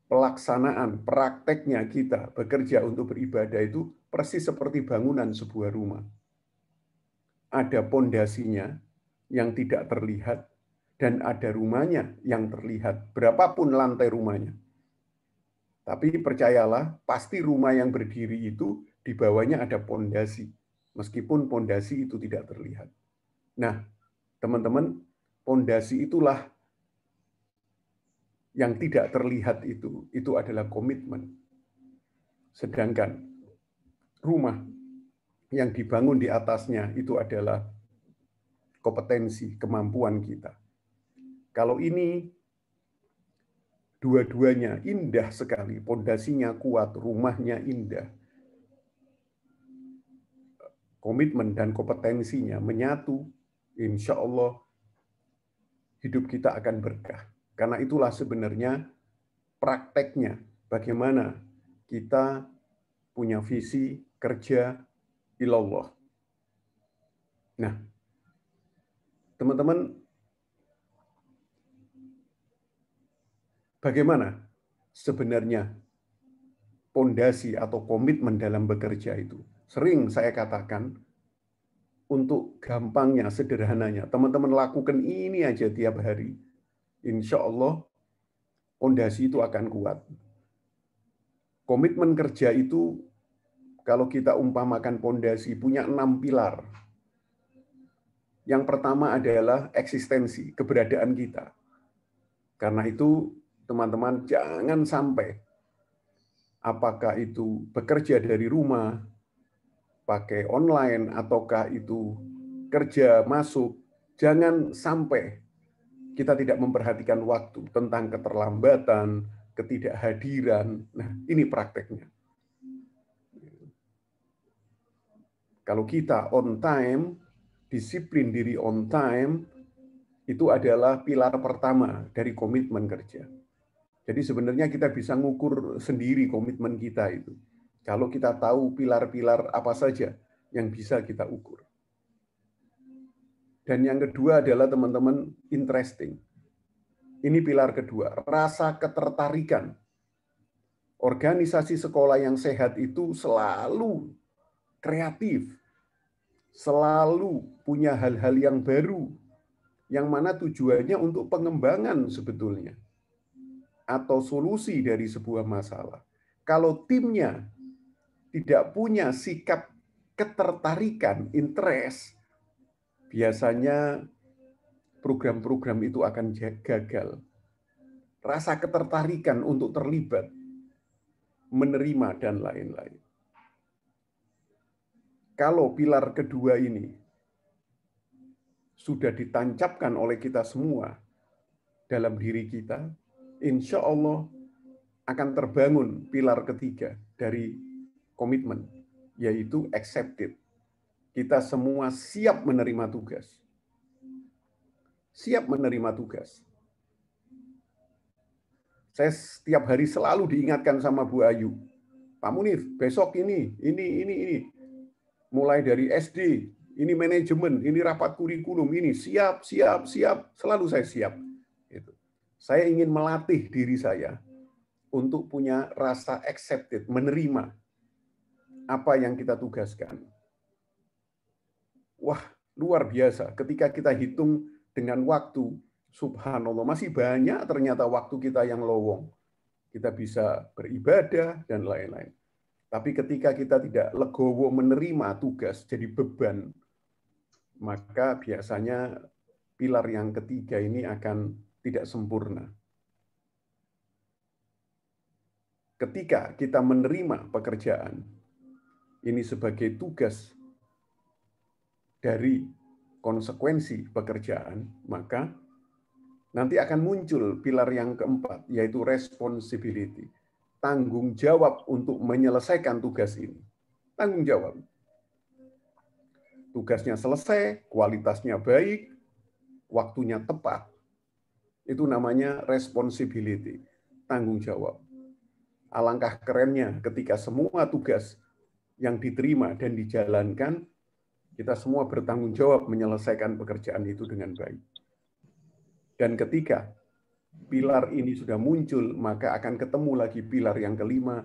pelaksanaan prakteknya kita bekerja untuk beribadah itu persis seperti bangunan sebuah rumah. Ada pondasinya yang tidak terlihat dan ada rumahnya yang terlihat, berapapun lantai rumahnya. Tapi percayalah, pasti rumah yang berdiri itu di bawahnya ada pondasi, meskipun pondasi itu tidak terlihat. Nah, teman-teman, pondasi itulah yang tidak terlihat itu adalah komitmen. Sedangkan rumah yang dibangun di atasnya itu adalah kompetensi, kemampuan kita. Kalau ini dua-duanya indah sekali, pondasinya kuat, rumahnya indah, komitmen dan kompetensinya menyatu, insya Allah hidup kita akan berkah. Karena itulah sebenarnya prakteknya, bagaimana kita punya visi kerja ilallah. Nah, teman-teman, bagaimana sebenarnya pondasi atau komitmen dalam bekerja itu? Sering saya katakan, untuk gampangnya, sederhananya, teman-teman lakukan ini aja tiap hari. Insya Allah, pondasi itu akan kuat. Komitmen kerja itu, kalau kita umpamakan pondasi, punya 6 pilar. Yang pertama adalah eksistensi, keberadaan kita. Karena itu, teman-teman, jangan sampai, apakah itu bekerja dari rumah, pakai online, ataukah itu kerja masuk, jangan sampai kita tidak memperhatikan waktu, tentang keterlambatan, ketidakhadiran. Nah, ini prakteknya. Kalau kita on time, disiplin diri on time, itu adalah pilar pertama dari komitmen kerja. Jadi sebenarnya kita bisa ngukur sendiri komitmen kita itu. Kalau kita tahu pilar-pilar apa saja yang bisa kita ukur. Dan yang kedua adalah teman-teman interesting. Ini pilar kedua, rasa ketertarikan. Organisasi sekolah yang sehat itu selalu kreatif, selalu punya hal-hal yang baru yang mana tujuannya untuk pengembangan sebetulnya atau solusi dari sebuah masalah. Kalau timnya tidak punya sikap ketertarikan, interest, biasanya program-program itu akan gagal. Rasa ketertarikan untuk terlibat, menerima, dan lain-lain. Kalau pilar kedua ini sudah ditancapkan oleh kita semua dalam diri kita, insya Allah akan terbangun pilar ketiga dari komitmen, yaitu accepted. Kita semua siap menerima tugas. Siap menerima tugas. Saya setiap hari selalu diingatkan sama Bu Ayu, Pak Munif, besok ini. Mulai dari SD, ini manajemen, ini rapat kurikulum, ini siap. Selalu saya siap. Saya ingin melatih diri saya untuk punya rasa accepted, menerima apa yang kita tugaskan. Wah, luar biasa. Ketika kita hitung dengan waktu, subhanallah, masih banyak ternyata waktu kita yang lowong. Kita bisa beribadah dan lain-lain. Tapi ketika kita tidak legowo menerima tugas jadi beban, maka biasanya pilar yang ketiga ini akan tidak sempurna. Ketika kita menerima pekerjaan ini sebagai tugas dari konsekuensi pekerjaan, maka nanti akan muncul pilar yang keempat, yaitu responsibility. Tanggung jawab untuk menyelesaikan tugas ini. Tanggung jawab. Tugasnya selesai, kualitasnya baik, waktunya tepat. Itu namanya responsibility, tanggung jawab. Alangkah kerennya ketika semua tugas yang diterima dan dijalankan, kita semua bertanggung jawab menyelesaikan pekerjaan itu dengan baik. Dan ketika pilar ini sudah muncul, maka akan ketemu lagi pilar yang kelima,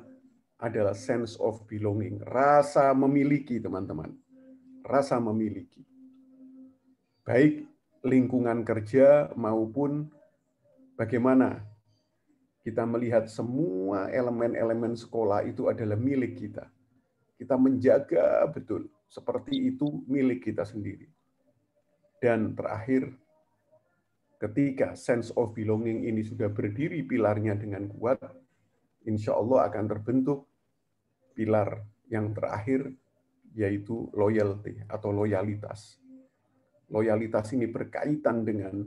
adalah sense of belonging. Rasa memiliki, teman-teman. Rasa memiliki. Baik lingkungan kerja maupun bagaimana kita melihat semua elemen-elemen sekolah itu adalah milik kita. Kita menjaga betul, seperti itu milik kita sendiri. Dan terakhir, ketika sense of belonging ini sudah berdiri pilarnya dengan kuat, insya Allah akan terbentuk pilar yang terakhir, yaitu loyalty atau loyalitas. Loyalitas ini berkaitan dengan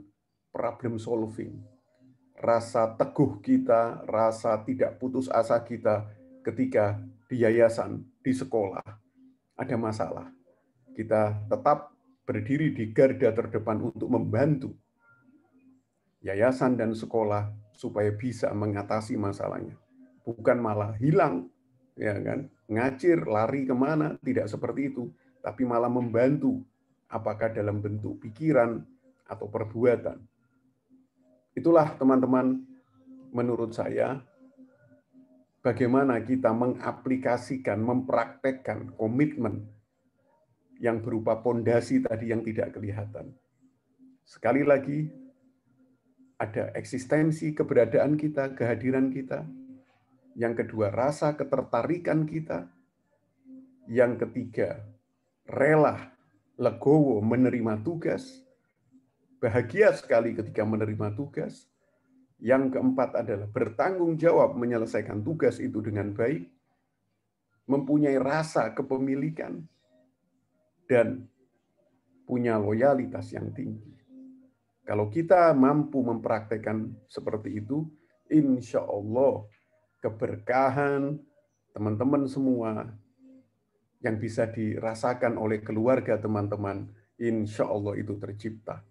problem solving. Rasa teguh kita, rasa tidak putus asa kita ketika di yayasan, di sekolah, ada masalah. Kita tetap berdiri di garda terdepan untuk membantu yayasan dan sekolah supaya bisa mengatasi masalahnya. Bukan malah hilang, ya kan? Ngacir, lari kemana, tidak seperti itu. Tapi malah membantu, apakah dalam bentuk pikiran atau perbuatan. Itulah teman-teman, menurut saya, bagaimana kita mengaplikasikan, mempraktekkan komitmen yang berupa pondasi tadi yang tidak kelihatan. Sekali lagi, ada eksistensi keberadaan kita, kehadiran kita. Yang kedua, rasa ketertarikan kita. Yang ketiga, rela, legowo menerima tugas. Bahagia sekali ketika menerima tugas. Yang keempat adalah bertanggung jawab menyelesaikan tugas itu dengan baik. Mempunyai rasa kepemilikan. Dan punya loyalitas yang tinggi. Kalau kita mampu mempraktekkan seperti itu, insya Allah keberkahan teman-teman semua yang bisa dirasakan oleh keluarga teman-teman, insya Allah itu tercipta.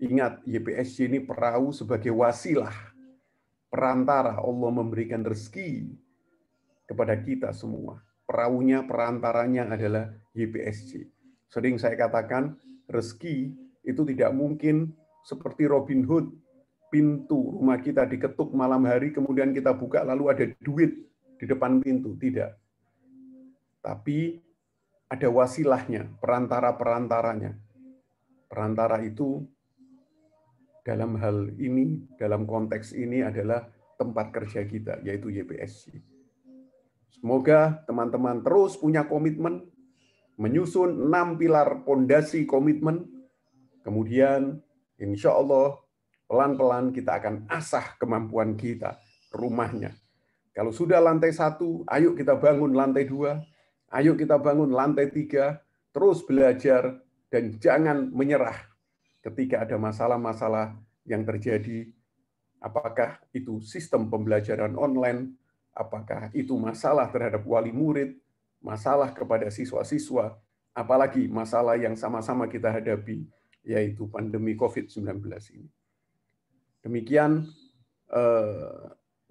Ingat, YPSC ini perahu sebagai wasilah, perantara. Allah memberikan rezeki kepada kita semua. Perahunya, perantaranya adalah YPSC. Sering saya katakan, rezeki itu tidak mungkin seperti Robin Hood, pintu rumah kita diketuk malam hari, kemudian kita buka, lalu ada duit di depan pintu. Tidak. Tapi ada wasilahnya, perantara-perantaranya. Perantara itu dalam hal ini, dalam konteks ini adalah tempat kerja kita, yaitu YPSC. Semoga teman-teman terus punya komitmen, menyusun 6 pilar pondasi komitmen, kemudian insya Allah pelan-pelan kita akan asah kemampuan kita, rumahnya. Kalau sudah lantai 1, ayo kita bangun lantai 2, ayo kita bangun lantai 3, terus belajar dan jangan menyerah ketika ada masalah-masalah yang terjadi, apakah itu sistem pembelajaran online, apakah itu masalah terhadap wali murid, masalah kepada siswa-siswa, apalagi masalah yang sama-sama kita hadapi, yaitu pandemi COVID-19 ini. Demikian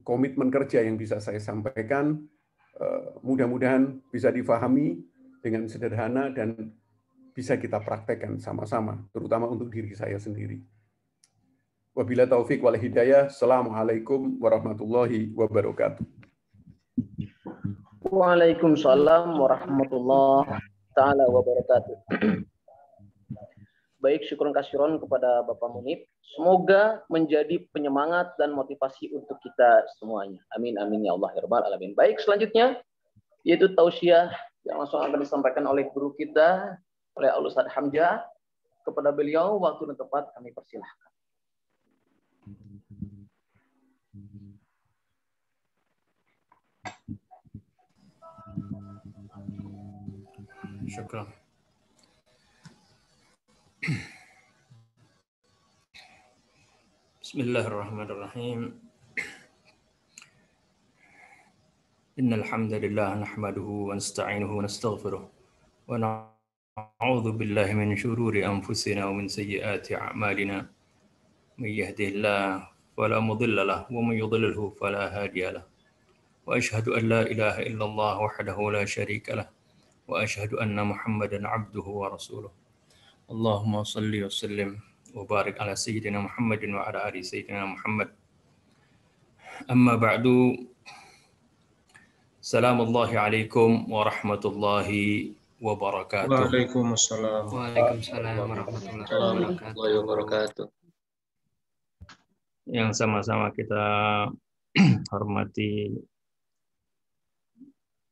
komitmen kerja yang bisa saya sampaikan, mudah-mudahan bisa difahami dengan sederhana dan bisa kita praktekkan sama-sama, terutama untuk diri saya sendiri. Wabila taufik wal hidayah, assalamualaikum warahmatullahi wabarakatuh. Waalaikumsalam warahmatullahi taala wabarakatuh. Baik, syukuran kasiron kepada Bapak Munib. Semoga menjadi penyemangat dan motivasi untuk kita semuanya. Amin, amin ya Allah ya Rabbal alamin. Baik, selanjutnya yaitu tausiah yang langsung akan disampaikan oleh guru kita, oleh Al-Ustaz Hamzah. Kepada beliau, waktu dan tepat kami persilahkan. Syukran. Bismillahirrahmanirrahim. Innal hamdalillah nahmaduhu wa nasta'inuhu wa nastaghfiruh wa na'udzu billahi min shururi anfusina wa min sayyiati a'malina. May yahdihillahu fala mudilla lahu wa may yudlilhu fala hadiya lahu. Wa asyhadu an la ilaha illallah wahdahu la syarika lahu wa asyhadu anna Muhammadan 'abduhu wa rasuluh. Allahumma salli wa sallim wa barik ala sayyidina Muhammadin wa ala ali sayyidina Muhammad. Amma ba'du. Assalamullahi alaikum warahmatullahi wabarakatuh. Waalaikumsalam. Waalaikumsalam warahmatullahi wabarakatuh. Yang sama-sama kita hormati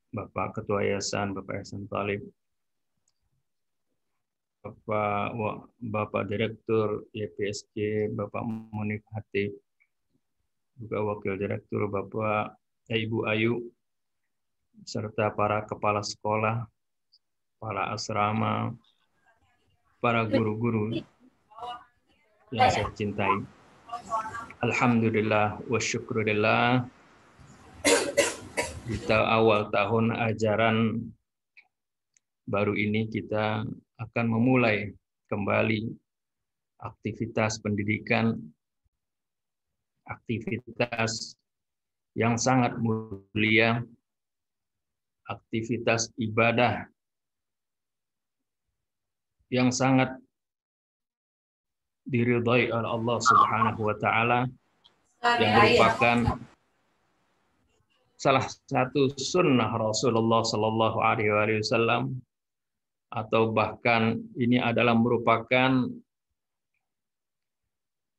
Bapak Ketua Yayasan, Bapak Ihsan Talib, Bapak Direktur YPSC, Bapak Munib Hatib, juga Wakil Direktur Bapak Ibu Ayu, serta para kepala sekolah, para asrama, para guru-guru yang saya cintai. Alhamdulillah wa syukurillah, di awal tahun ajaran baru ini kita akan memulai kembali aktivitas pendidikan, aktivitas yang sangat mulia, aktivitas ibadah yang sangat diridhai oleh Allah Subhanahu wa taala, yang merupakan salah satu sunnah Rasulullah Sallallahu Alaihi Wasallam, atau bahkan ini adalah merupakan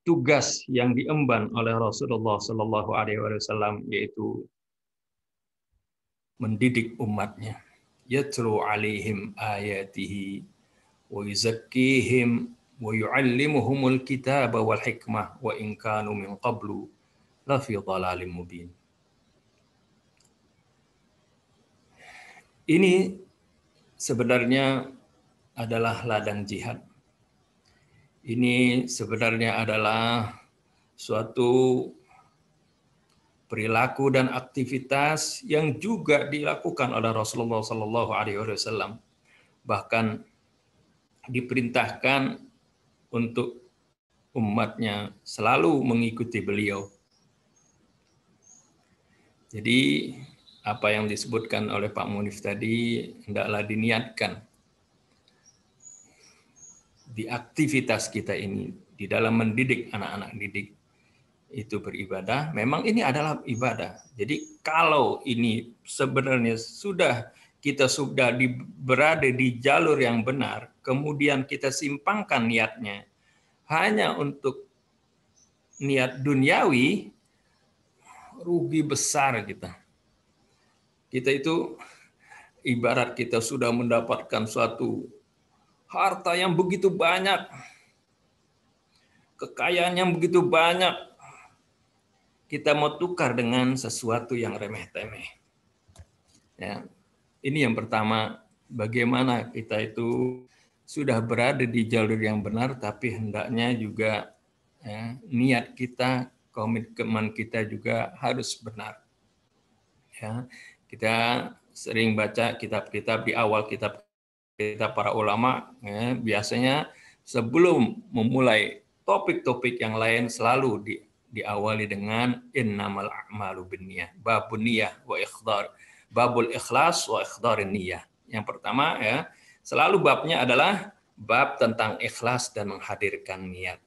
tugas yang diemban oleh Rasulullah Sallallahu Alaihi Wasallam, yaitu mendidik umatnya. Yatlu alaihim ayatihi wa yuzakkihim wa yu'allimuhumul kitaba wal hikmah wa in kanu min qablu lafi dhalalim mubin. Ini sebenarnya adalah ladang jihad. Ini sebenarnya adalah suatu perilaku dan aktivitas yang juga dilakukan oleh Rasulullah Sallallahu Alaihi Wasallam. Bahkan diperintahkan untuk umatnya selalu mengikuti beliau. Jadi apa yang disebutkan oleh Pak Munif tadi hendaklah diniatkan di aktivitas kita ini, di dalam mendidik anak-anak didik itu beribadah. Memang ini adalah ibadah. Jadi kalau ini sebenarnya kita sudah berada di jalur yang benar, kemudian kita simpangkan niatnya hanya untuk niat duniawi, rugi besar kita. Kita itu ibarat kita sudah mendapatkan suatu harta yang begitu banyak, kekayaan yang begitu banyak, kita mau tukar dengan sesuatu yang remeh-temeh. Ya, ini yang pertama, bagaimana kita itu sudah berada di jalur yang benar, tapi hendaknya juga ya, niat kita, komitmen kita juga harus benar. Ya, kita sering baca kitab-kitab di awal kitab para ulama, ya, biasanya sebelum memulai topik-topik yang lain selalu diawali dengan innamal a'malu binniyah, babun niyah wa ikhdar, babul ikhlas wa ikhdharin niyah. Yang pertama ya, selalu babnya adalah bab tentang ikhlas dan menghadirkan niat.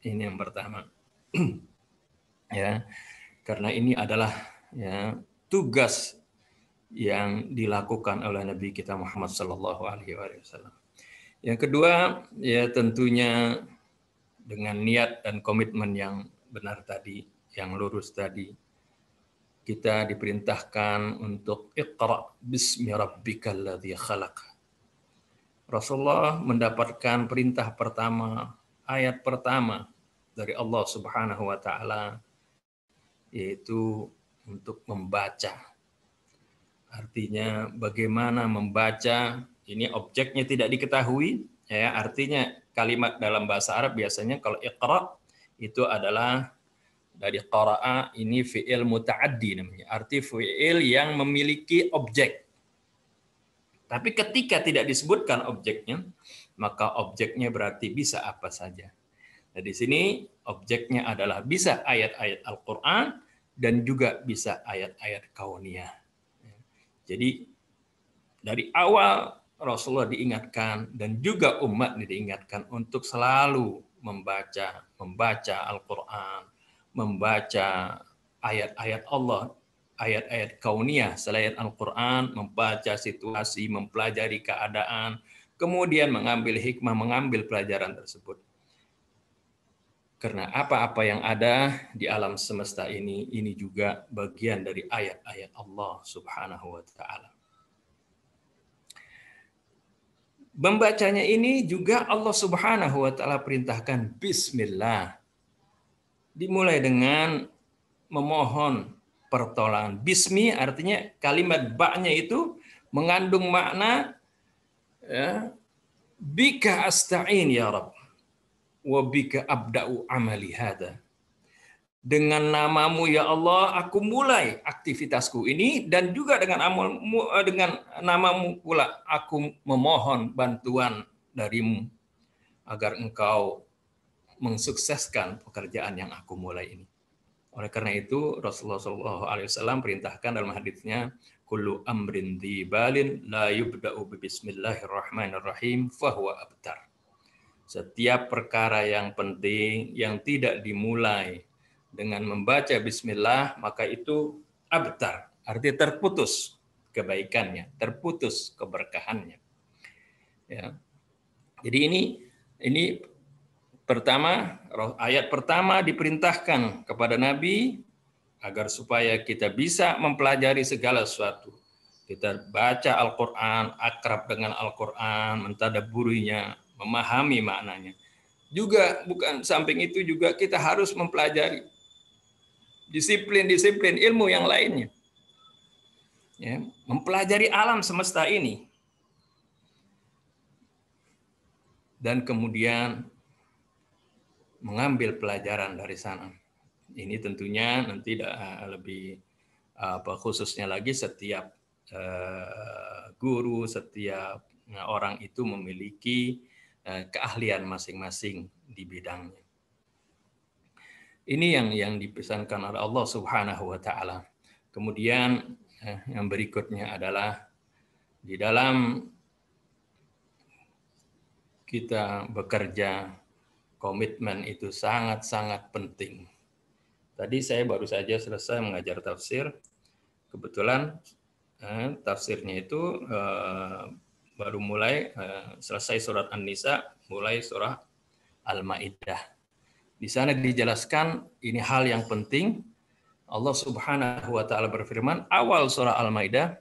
Ini yang pertama. Ya, karena ini adalah ya tugas yang dilakukan oleh Nabi kita Muhammad Sallallahu Alaihi Wasallam. Yang kedua, ya tentunya dengan niat dan komitmen yang benar tadi, yang lurus tadi, kita diperintahkan untuk iqra bismi rabbikal ladzi khalaq. Rasulullah mendapatkan perintah pertama, ayat pertama dari Allah Subhanahu wa taala, yaitu untuk membaca. Artinya bagaimana membaca, ini objeknya tidak diketahui, ya, artinya kalimat dalam bahasa Arab biasanya kalau iqra itu adalah dari qara'a, ini fi'il muta'addi namanya, arti fi'il yang memiliki objek. Tapi ketika tidak disebutkan objeknya, maka objeknya berarti bisa apa saja. Nah, di sini objeknya adalah bisa ayat-ayat Al-Qur'an dan juga bisa ayat-ayat kauniyah. Jadi dari awal Rasulullah diingatkan dan juga umat diingatkan untuk selalu membaca Al-Quran, membaca ayat-ayat Allah, ayat-ayat kauniyah selain Al-Quran, membaca situasi, mempelajari keadaan, kemudian mengambil hikmah, mengambil pelajaran tersebut. Karena apa-apa yang ada di alam semesta ini juga bagian dari ayat-ayat Allah Subhanahu wa taala. Membacanya ini juga Allah Subhanahu wa taala perintahkan bismillah. Dimulai dengan memohon pertolongan. Bismi artinya kalimat ba-nya itu mengandung makna ya, bika asta'in ya Rabb. Wabika abda'u amali hada. Dengan namamu ya Allah aku mulai aktivitasku ini, dan juga dengan namamu pula aku memohon bantuan darimu agar engkau mensukseskan pekerjaan yang aku mulai ini. Oleh karena itu Rasulullah SAW perintahkan dalam hadisnya, kullu amrin dzibalin la yubda'u bismillahirrahmanirrahim fahuwa abtar. Setiap perkara yang penting yang tidak dimulai dengan membaca bismillah, maka itu abtar, artinya terputus kebaikannya, terputus keberkahannya. Ya. Jadi ini pertama, ayat pertama diperintahkan kepada Nabi agar supaya kita bisa mempelajari segala sesuatu. Kita baca Al-Quran, akrab dengan Al-Quran, mentadabburinya, memahami maknanya. Juga bukan samping itu juga kita harus mempelajari disiplin-disiplin ilmu yang lainnya. Ya, mempelajari alam semesta ini. Dan kemudian mengambil pelajaran dari sana. Ini tentunya nanti lebih khususnya lagi setiap guru, setiap orang itu memiliki keahlian masing-masing di bidangnya. Ini yang dipesankan oleh Allah Subhanahu wa taala. Kemudian yang berikutnya adalah di dalam kita bekerja, komitmen itu sangat-sangat penting. Tadi saya baru saja selesai mengajar tafsir. Kebetulan tafsirnya itu baru mulai selesai surat An-Nisa, mulai surah Al-Maidah. Di sana dijelaskan ini hal yang penting. Allah Subhanahu wa taala berfirman awal surah Al-Maidah,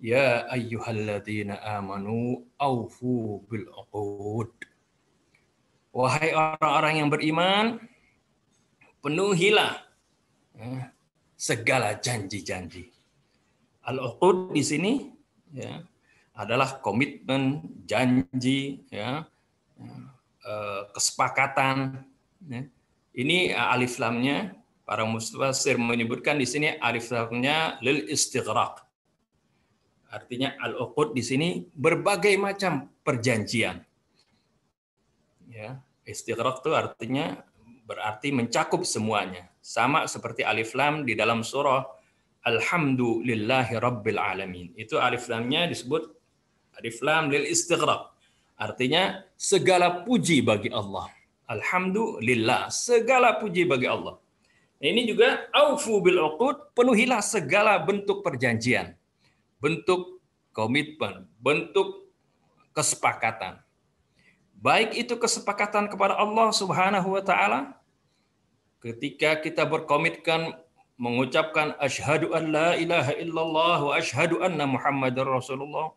ya ayyuhalladzina amanu aufu bil uqud. Wahai orang-orang yang beriman, penuhilah segala janji-janji. Al-uqud di sini ya adalah komitmen, janji, ya, kesepakatan. Ya. Ini alif lamnya, para mufasir menyebutkan di sini alif lamnya lil istighraq. Artinya al-uqud di sini berbagai macam perjanjian. Ya, istighraq itu artinya berarti mencakup semuanya. Sama seperti alif lam di dalam surah Alhamdulillahi Rabbil Alamin. Itu alif lamnya disebut alif lam lil istighraq. Artinya segala puji bagi Allah. Alhamdulillah, segala puji bagi Allah. Ini juga aufu bil uqud, penuhilah segala bentuk perjanjian. Bentuk komitmen, bentuk kesepakatan. Baik itu kesepakatan kepada Allah Subhanahu wa taala ketika kita berkomitmen mengucapkan asyhadu an la ilaha illallah wa asyhadu anna Muhammadar Rasulullah,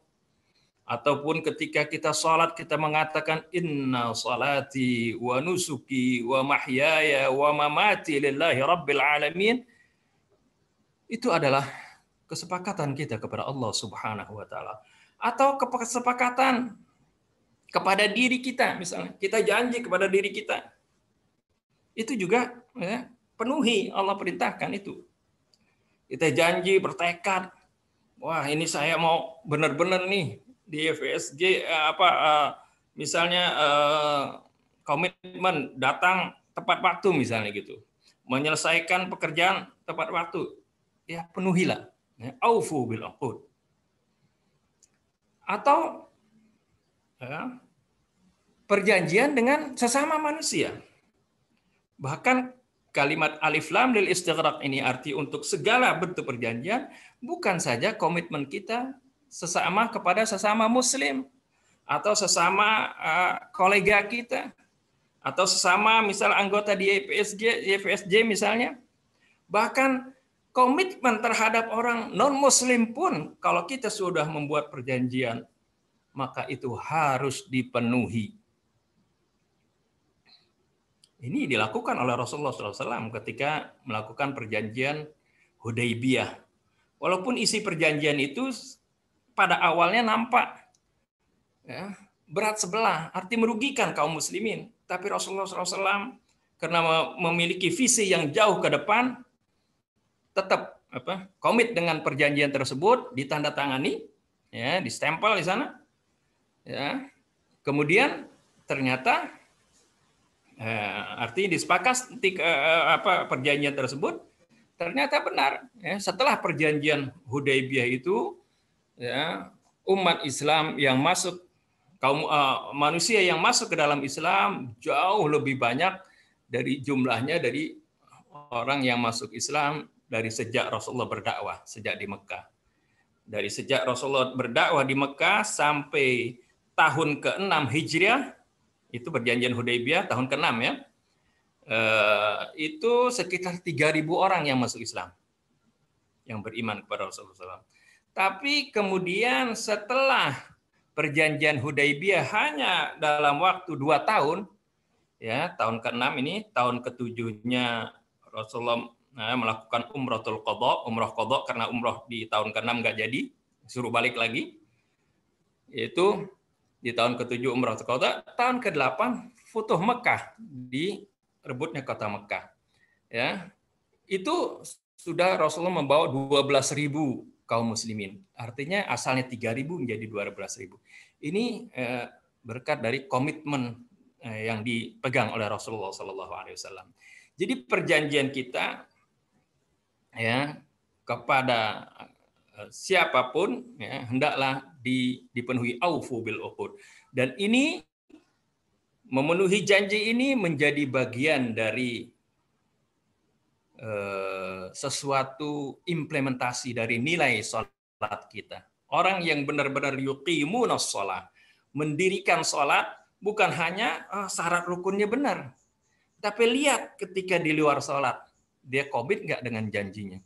ataupun ketika kita salat kita mengatakan inna salati wa nusuki wa mahyaya wa mamati lillahi rabbil alamin, itu adalah kesepakatan kita kepada Allah Subhanahu wa taala. Atau kesepakatan kepada diri kita, misalnya kita janji kepada diri kita, itu juga ya, penuhi, Allah perintahkan itu. Kita janji, bertekad, wah ini saya mau benar-benar nih di FSG misalnya komitmen datang tepat waktu misalnya gitu, menyelesaikan pekerjaan tepat waktu, ya penuhilah, ya, aufu bil uqud. Atau ya, perjanjian dengan sesama manusia. Bahkan kalimat alif lam lil istighraq ini arti untuk segala bentuk perjanjian, bukan saja komitmen kita sesama kepada sesama muslim atau sesama kolega kita atau sesama misal anggota di FSJ misalnya. Bahkan komitmen terhadap orang non-muslim pun kalau kita sudah membuat perjanjian, maka itu harus dipenuhi. Ini dilakukan oleh Rasulullah SAW ketika melakukan perjanjian Hudaybiyah. Walaupun isi perjanjian itu pada awalnya nampak ya, berat sebelah, arti merugikan kaum muslimin. Tapi Rasulullah SAW karena memiliki visi yang jauh ke depan, tetap komit dengan perjanjian tersebut, ditandatangani, ya, distempel di sana. Ya. Kemudian ternyata artinya disepakati perjanjian tersebut ternyata benar. Ya, setelah perjanjian Hudaybiyah itu, ya, umat Islam yang masuk, kaum manusia yang masuk ke dalam Islam jauh lebih banyak dari jumlahnya dari orang yang masuk Islam dari sejak Rasulullah berdakwah, sejak di Mekah. Dari sejak Rasulullah berdakwah di Mekah sampai tahun ke-6 Hijriah, itu perjanjian Hudaybiyah tahun ke-6 ya, itu sekitar 3.000 orang yang masuk Islam, yang beriman kepada Rasulullah SAW. Tapi kemudian setelah perjanjian Hudaybiyah hanya dalam waktu 2 tahun, ya, tahun ke-6 ini, tahun ke-7-nya Rasulullah melakukan umrah qadha, karena umrah di tahun ke-6 nggak jadi, suruh balik lagi. Itu di tahun ke-7 umrah qadha, tahun ke-8 Futuh Mekah, direbutnya kota Mekah. Ya. Itu sudah Rasulullah membawa 12.000 kaum muslimin. Artinya asalnya 3.000 menjadi 12.000. Ini berkat dari komitmen yang dipegang oleh Rasulullah SAW. Jadi perjanjian kita ya kepada siapapun ya hendaklah dipenuhi aufu bil uqud. Dan ini memenuhi janji ini menjadi bagian dari sesuatu implementasi dari nilai salat kita. Orang yang benar-benar yuqimunas shalah, mendirikan salat bukan hanya syarat rukunnya benar, Tapi lihat ketika di luar sholat, dia komit nggak dengan janjinya.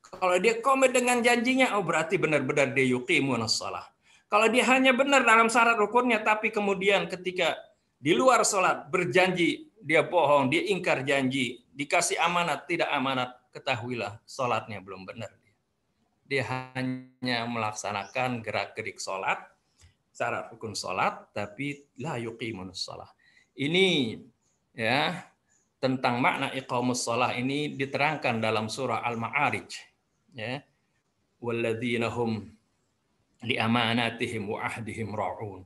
Kalau dia komit dengan janjinya, oh berarti benar-benar dia yuqimunas shalah. Kalau dia hanya benar dalam syarat rukunnya, tapi kemudian ketika di luar sholat berjanji, dia bohong, dia ingkar janji, dikasih amanat, tidak amanat, ketahuilah sholatnya belum benar. Dia hanya melaksanakan gerak-gerik sholat, syarat rukun sholat, tapi la yuqimunas shalah. Ini ya tentang makna iqamus shalah ini diterangkan dalam surah Al-Ma'arij. Ya, walladzina hum li amanatihim wa ahdihim ra'un.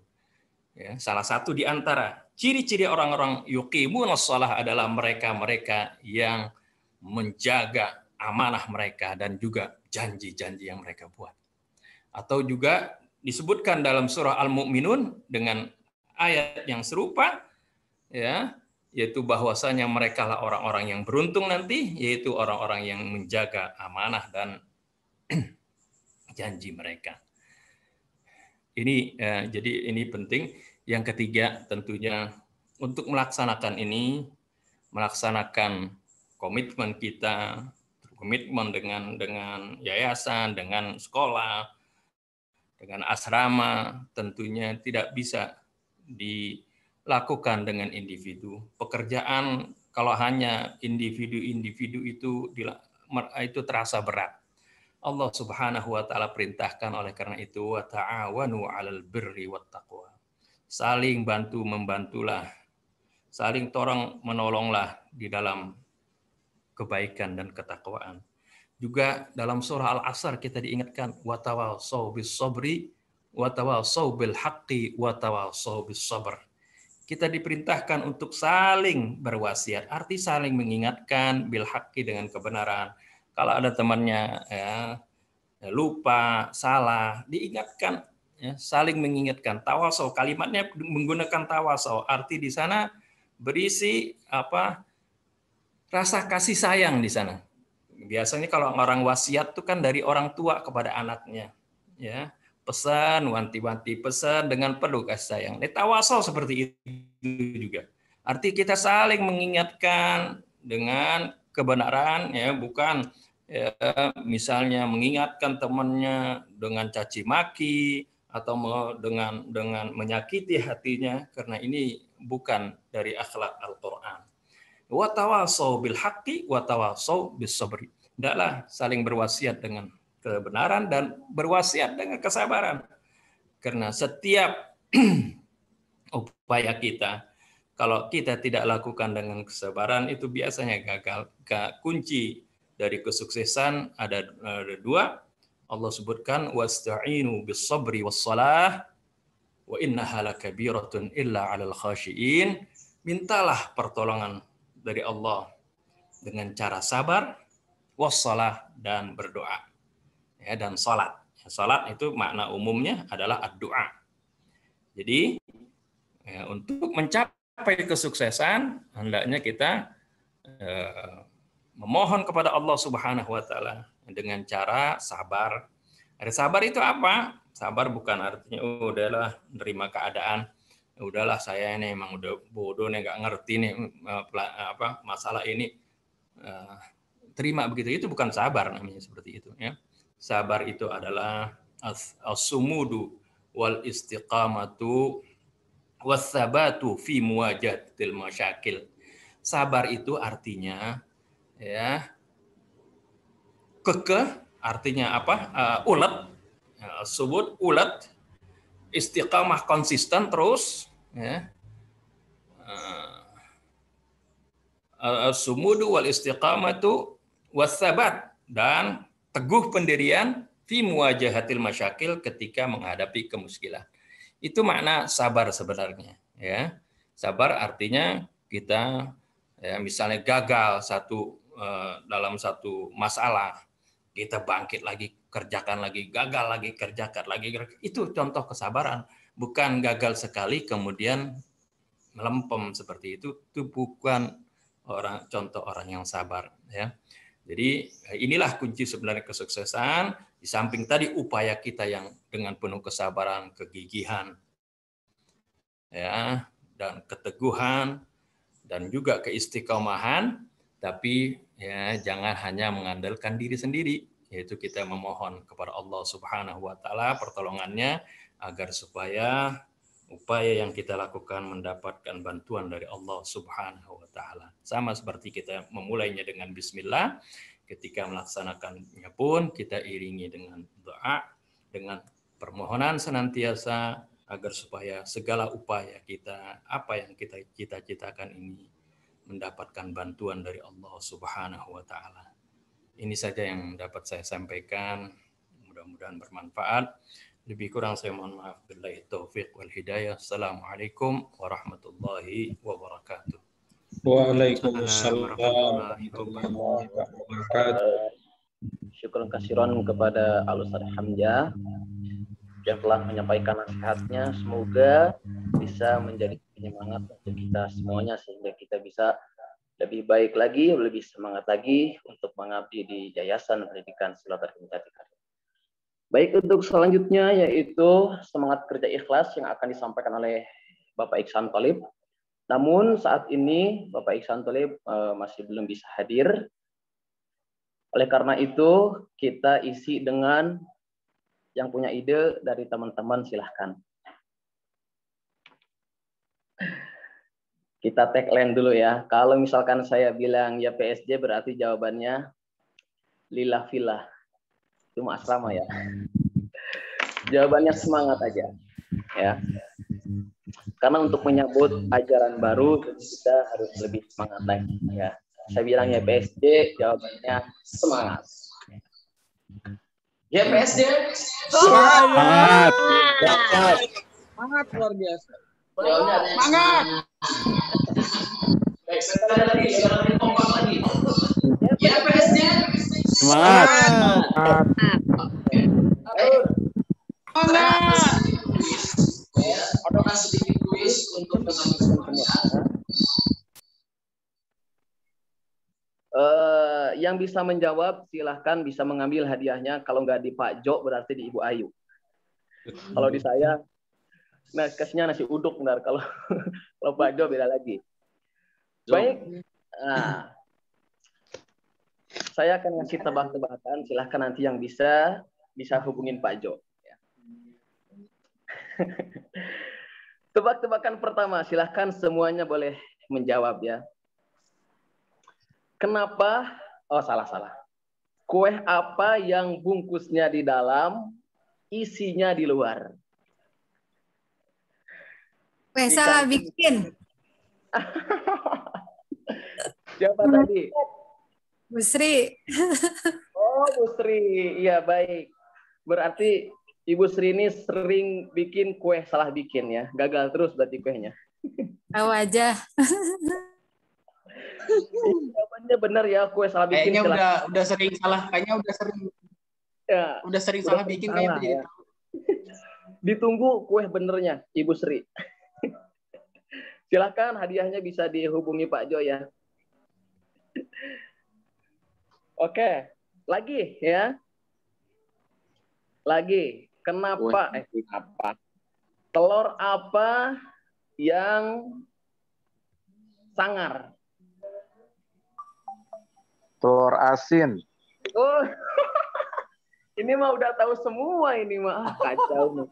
Ya, salah satu di antara ciri-ciri orang-orang yuqimunas shalah adalah mereka-mereka yang menjaga amanah mereka dan juga janji-janji yang mereka buat. Atau juga disebutkan dalam surah Al-Mu'minun dengan ayat yang serupa, ya, yaitu bahwasanya mereka lah orang-orang yang beruntung nanti, yaitu orang-orang yang menjaga amanah dan janji mereka. Ini jadi ini penting. Yang ketiga tentunya untuk melaksanakan ini, melaksanakan komitmen kita, komitmen dengan yayasan, dengan sekolah, dengan asrama, tentunya tidak bisa dilakukan dengan individu. Pekerjaan kalau hanya individu-individu itu terasa berat. Allah Subhanahu wa taala perintahkan oleh karena itu wa ta'awanu 'alal birri wat taqwa. Saling bantu membantulah, saling tolong menolonglah di dalam kebaikan dan ketakwaan. Juga dalam surah Al-Asr kita diingatkan wa tawassaw bis sabri wa tawassaw bil haqqi wa tawassaw bis sabr. Kita diperintahkan untuk saling berwasiat, arti saling mengingatkan bil haqqi dengan kebenaran. Kalau ada temannya ya, lupa, salah, diingatkan, ya, saling mengingatkan. Tawasau, kalimatnya menggunakan tawasau, arti di sana berisi rasa kasih sayang di sana. Biasanya kalau orang wasiat itu kan dari orang tua kepada anaknya, ya, pesan, wanti-wanti pesan dengan penuh kasih sayang. Tawasau seperti itu juga. Arti kita saling mengingatkan dengan kebenaran, ya, bukan ya, misalnya mengingatkan temannya dengan caci maki atau dengan menyakiti hatinya, karena ini bukan dari akhlak Al-Qur'an. Wa tawasau bil haqqi wa tawasau bis sabri. Hendaklah saling berwasiat dengan kebenaran dan berwasiat dengan kesabaran. Karena setiap upaya kita, kalau kita tidak lakukan dengan kesabaran, itu biasanya gagal. Kunci dari kesuksesan ada dua. Allah sebutkan wasta'inu bis sabri was salah wa innaha lakabiratun illa 'alal khashiin. Mintalah pertolongan dari Allah dengan cara sabar, wassalah, dan berdoa. Ya, dan salat. Salat itu makna umumnya adalah ad-du'a. Jadi ya, untuk mencapai kesuksesan hendaknya kita memohon kepada Allah Subhanahu wa taala dengan cara sabar. Ada sabar itu apa? Sabar bukan artinya udahlah nerima keadaan. Udahlah saya ini emang udah bodoh nih, nggak ngerti nih masalah ini. Terima begitu. Itu bukan sabar namanya seperti itu, ya. Sabar itu adalah as-sumudu wal istiqamatu was-sabatu fi muwajahatil masyakil. Sabar itu artinya ya kekeh, artinya apa? Ulet, subut, ulet, istiqamah, konsisten terus, ya. Sumudu wal istiqamatu wassabat, dan teguh pendirian fi muwajahatil masyakil, ketika menghadapi kemuskilan. Itu makna sabar sebenarnya, ya. Sabar artinya kita ya, misalnya gagal dalam satu masalah, kita bangkit lagi, kerjakan lagi, gagal lagi, kerjakan lagi. Itu contoh kesabaran. Bukan gagal sekali kemudian melempem seperti itu. Itu bukan contoh orang yang sabar, ya. Jadi inilah kunci sebenarnya kesuksesan. Di samping tadi upaya kita yang dengan penuh kesabaran, kegigihan, ya, dan keteguhan, dan juga keistiqomahan, tapi ya jangan hanya mengandalkan diri sendiri, yaitu kita memohon kepada Allah Subhanahu wa taala pertolongannya agar supaya upaya yang kita lakukan mendapatkan bantuan dari Allah Subhanahu wa taala. Sama seperti kita memulainya dengan bismillah, ketika melaksanakannya pun kita iringi dengan doa, dengan permohonan senantiasa agar supaya segala upaya kita, apa yang kita cita-citakan ini mendapatkan bantuan dari Allah Subhanahu wa taala. Ini saja yang dapat saya sampaikan. Mudah-mudahan bermanfaat. Lebih kurang saya mohon maaf. Billahi taufiq wal hidayah. Assalamualaikum warahmatullahi wabarakatuh. Waalaikumsalam warahmatullahi wabarakatuh. Syukur kasiron kepada Al-Ustaz Hamzah yang telah menyampaikan nasihatnya. Semoga bisa menjadi penyemangat untuk kita semuanya sehingga kita bisa lebih baik lagi, lebih semangat lagi untuk mengabdi di Yayasan Pendidikan Silaturahmi Jati Karya. Baik, untuk selanjutnya yaitu semangat kerja ikhlas yang akan disampaikan oleh Bapak Iksan Thalib. Namun saat ini Bapak Iksan Thalib masih belum bisa hadir. Oleh karena itu kita isi dengan yang punya ide dari teman-teman, silahkan. Kita tagline dulu ya. Kalau misalkan saya bilang ya PSG berarti jawabannya lillah fillah. Cuma asrama ya. Jawabannya semangat aja. Ya. Karena untuk menyambut ajaran baru kita harus lebih semangat lagi ya. Saya bilang ya PSG, jawabannya semangat. Ya PSG. Semangat. Semangat luar biasa. Semangat. Baik, sekali lagi, kompak lagi. Ya PSG. Semangat. Semangat. Ada sedikit kuis untuk teman-teman semua. Yang bisa menjawab silahkan bisa mengambil hadiahnya. Kalau nggak di Pak Jo berarti di Ibu Ayu. Kalau di saya, nah kasihnya nasi uduk benar. Kalau Pak Jo beda lagi. Baik. Nah, saya akan ngasih tebak-tebakan. Silahkan nanti yang bisa hubungin Pak Jo. Tebak-tebakan pertama, silahkan semuanya boleh menjawab ya. Kenapa? Oh salah. Kue apa yang bungkusnya di dalam, isinya di luar? Kue salah bikin. Siapa tadi? Bu Sri. Oh Bu Sri, iya baik. Berarti Ibu Sri ini sering bikin kue salah bikin ya. Gagal terus berarti kuenya. Tahu aja. Jawabannya benar ya, kue salah bikin. Kayaknya udah sering salah. Kayaknya udah sering. Ya, udah sering salah bikin kayaknya jadi. Ya. Ditunggu kue benernya Ibu Sri. Silakan hadiahnya bisa dihubungi Pak Jo ya. Oke, lagi ya. Lagi. Kenapa? Telur apa yang sangar? Telur asin. Oh, ini mah udah tahu semua ini mah. Kacau nih.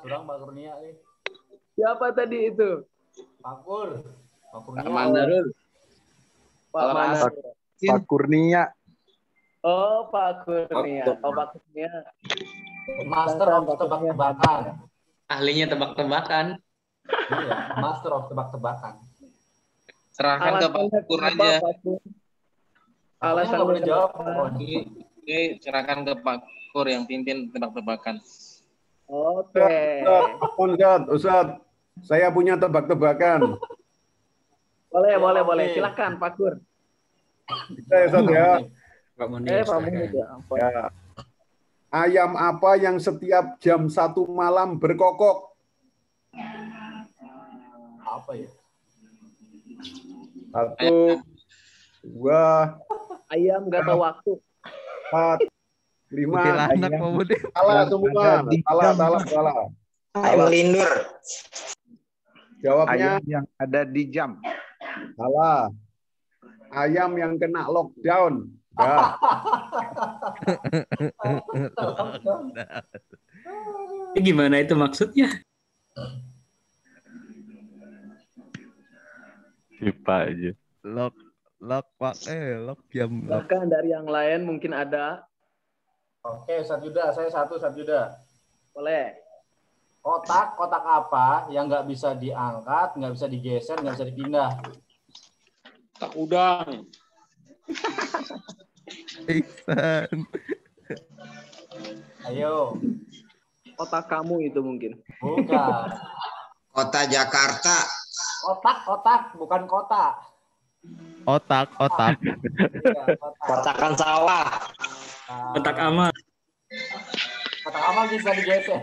Curang Pak Kurnia nih. Siapa tadi itu? Pak Kurnia. Mandarul. Pak Kurnia. Oh, Pak Kurnia. Pak Kurnia. Master of tebak-tebakan. Ahlinya tebak-tebakan. Iya, Master of tebak-tebakan. Serahkan ke Pak Kur aja. Alasan nggak boleh jawab. Oke, serahkan ke Pak Kur yang pimpin tebak-tebakan. Oke. Ustaz, saya punya tebak-tebakan. Boleh. Silakan Pak Kur. Bisa ya, Ustaz ya. Pak Munir ya. Ayam apa yang setiap jam 1 malam berkokok? Apa ya? 1, 2. Ayam nggak tahu waktu. 4, 5. Anak Salah semua. Salah. Ayam lindur. Jawabnya Ayam yang ada di jam. salah. Ayam yang kena lockdown. Ya. Gimana itu maksudnya? Pipa aja. Lock jam. Bahkan dari yang lain mungkin ada. Oke, Ustadz Yuda, saya Ustadz Yuda. Boleh. Kotak apa yang nggak bisa diangkat, nggak bisa digeser, nggak bisa dipindah? Tak udang. Ihsan. Ayo. Otak kamu itu mungkin. Bukan. Kota Jakarta. Kotak, bukan kota. Otak. Iya, kotak. Kotakan sawah. Kotak amal. Kotak amal bisa digeser.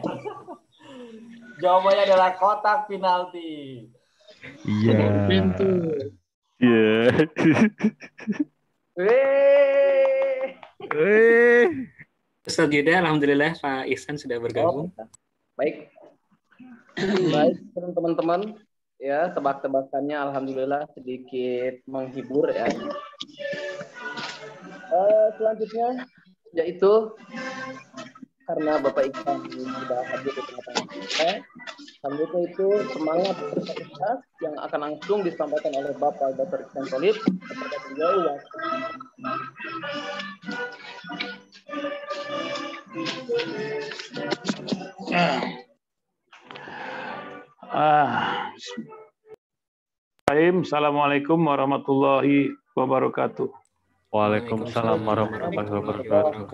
Jawabannya adalah kotak penalti. Iya. Iya. Ustaz Yuda, alhamdulillah Pak Ihsan sudah bergabung. Baik. Baik, teman-teman. Ya, tebak-tebakannya alhamdulillah sedikit menghibur ya. Selanjutnya yaitu karena Bapak Ihsan sudah hadir di tengah-tengah kita, selanjutnya itu semangat bersama yang akan langsung disampaikan oleh Bapak Dr. Ihsan Solid kepada beliau. Assalamualaikum warahmatullahi wabarakatuh. Waalaikumsalam warahmatullahi wabarakatuh.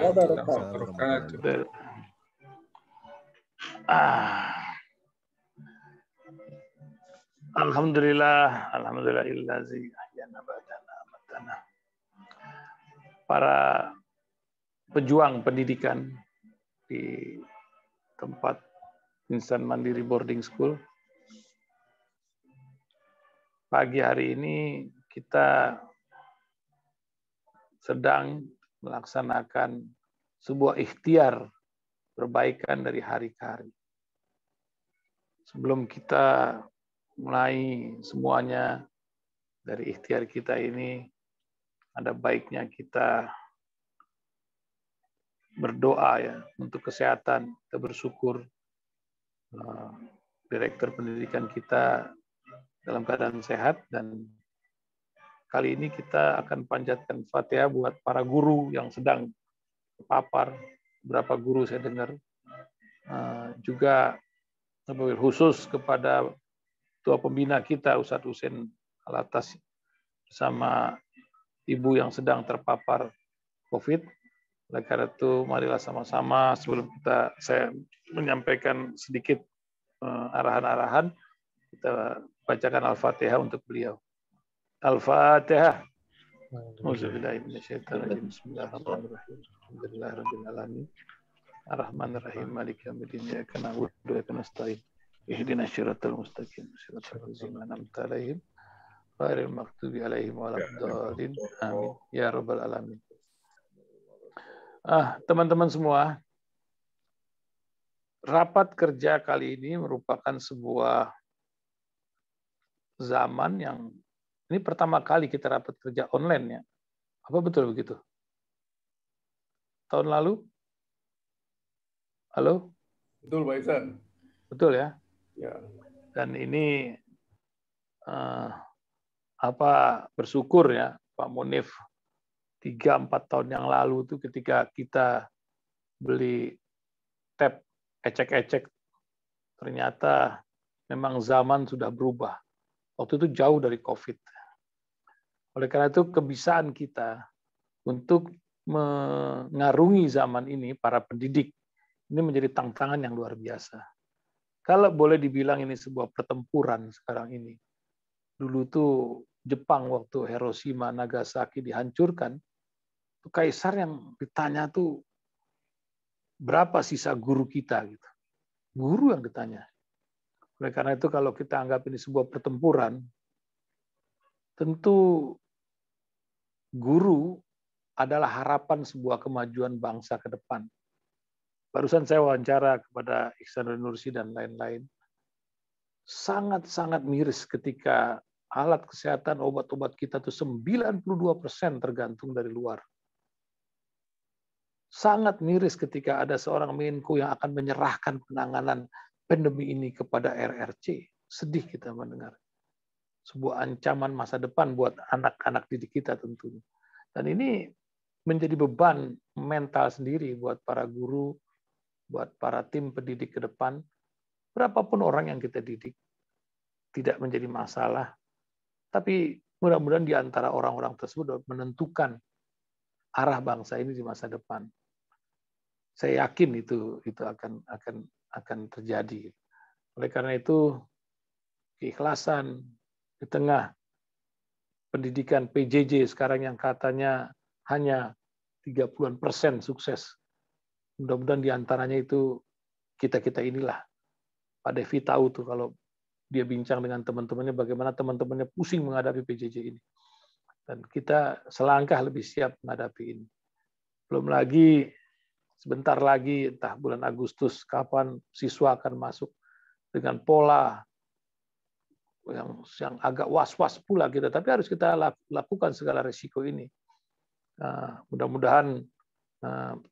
Alhamdulillahillazi ahyana ba'dama amatana. Para pejuang pendidikan di tempat Insan Mandiri Boarding School. Pagi hari ini kita sedang melaksanakan sebuah ikhtiar perbaikan dari hari ke hari. Sebelum kita mulai semuanya dari ikhtiar kita ini, ada baiknya kita berdoa ya untuk kesehatan. Kita bersyukur Direktur Pendidikan kita dalam keadaan sehat, dan kali ini kita akan panjatkan Fatihah buat para guru yang sedang terpapar. Beberapa guru saya dengar juga khusus kepada Ketua Pembina kita Ustadz Husain Alatas bersama ibu yang sedang terpapar COVID. Oleh karena itu, marilah sama-sama sebelum saya menyampaikan sedikit arahan-arahan, kita bacakan Al-Fatihah untuk beliau. Al-Fatihah. Bismillahirrahmanirrahim. Alhamdulillahirabbil alamin. Ar-Rahmanir-Rahim. Maliki yaumiddin. Iyyaka na'budu wa iyyaka nasta'in. Ihdinas siratal mustaqim. Siratal ladzina an'amta 'alaihim ghairil maghdubi 'alaihim waladdallin. Amin. Ya rabbal alamin. Teman-teman semua, rapat kerja kali ini merupakan sebuah zaman yang ini pertama kali kita rapat kerja online ya. Apa betul begitu? Tahun lalu? Halo? Betul, Pak Ihsan. Betul ya? Ya. Dan ini bersyukur ya Pak Munif 3-4 tahun yang lalu itu ketika kita beli tab ecek-ecek, ternyata memang zaman sudah berubah. Waktu itu jauh dari COVID. Oleh karena itu kebiasaan kita untuk mengarungi zaman ini, para pendidik, ini menjadi tantangan yang luar biasa. Kalau boleh dibilang ini sebuah pertempuran sekarang ini. Dulu tuh Jepang waktu Hiroshima, Nagasaki dihancurkan, Kaisar yang ditanya tuh berapa sisa guru kita gitu. Guru yang ditanya. Oleh karena itu kalau kita anggap ini sebuah pertempuran, tentu guru adalah harapan sebuah kemajuan bangsa ke depan. Barusan saya wawancara kepada Ihsan Nursi dan lain-lain. sangat-sangat miris ketika alat kesehatan, obat-obat kita tuh 92% tergantung dari luar. Sangat miris ketika ada seorang Menko yang akan menyerahkan penanganan pandemi ini kepada RRC. Sedih kita mendengar. Sebuah ancaman masa depan buat anak-anak didik kita tentunya. Dan ini menjadi beban mental sendiri buat para guru, buat para tim pendidik ke depan. Berapapun orang yang kita didik, tidak menjadi masalah. Tapi mudah-mudahan di antara orang-orang tersebut menentukan arah bangsa ini di masa depan. Saya yakin itu akan terjadi. Oleh karena itu, keikhlasan di tengah pendidikan PJJ sekarang yang katanya hanya 30% sukses. Mudah-mudahan di antaranya itu kita-kita inilah. Pak Devi tahu tuh kalau dia bincang dengan teman-temannya bagaimana teman-temannya pusing menghadapi PJJ ini. Dan kita selangkah lebih siap menghadapi ini. Belum lagi sebentar lagi entah bulan Agustus kapan siswa akan masuk dengan pola yang agak was-was pula kita, tapi harus kita lakukan segala risiko ini. Mudah-mudahan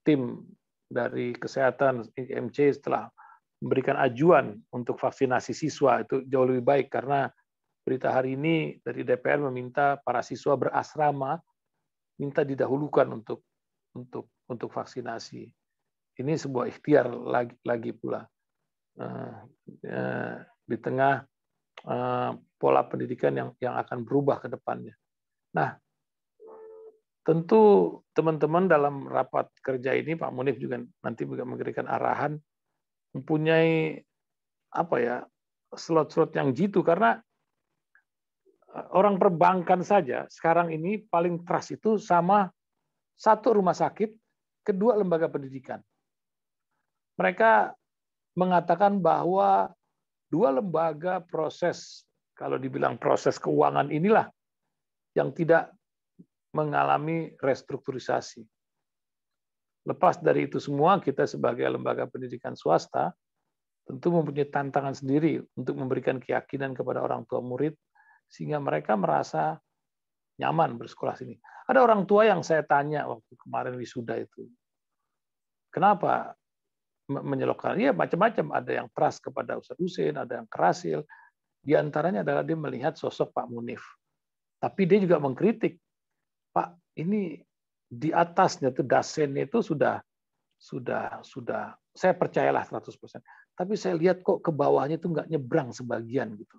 tim dari kesehatan IMC setelah memberikan ajuan untuk vaksinasi siswa itu jauh lebih baik, karena berita hari ini dari DPR meminta para siswa berasrama minta didahulukan untuk vaksinasi. Ini sebuah ikhtiar lagi pula di tengah pola pendidikan yang akan berubah ke depannya. Nah, tentu teman-teman dalam rapat kerja ini Pak Munif juga nanti memberikan arahan, mempunyai slot-slot yang jitu, karena orang perbankan saja sekarang ini paling trust itu sama satu rumah sakit, kedua lembaga pendidikan. Mereka mengatakan bahwa dua lembaga proses, kalau dibilang proses keuangan inilah yang tidak mengalami restrukturisasi. Lepas dari itu semua, kita sebagai lembaga pendidikan swasta tentu mempunyai tantangan sendiri untuk memberikan keyakinan kepada orang tua murid sehingga mereka merasa nyaman bersekolah sini. Ada orang tua yang saya tanya waktu kemarin wisuda itu, kenapa menyelokkan? Ya macam-macam, ada yang trust kepada Ustadz Hussein, ada yang kerasil. Di antaranya adalah dia melihat sosok Pak Munif. Tapi dia juga mengkritik, Pak, ini di atasnya tuh dasennya itu sudah saya percayalah 100%. Tapi saya lihat kok ke bawahnya itu nggak nyebrang sebagian gitu.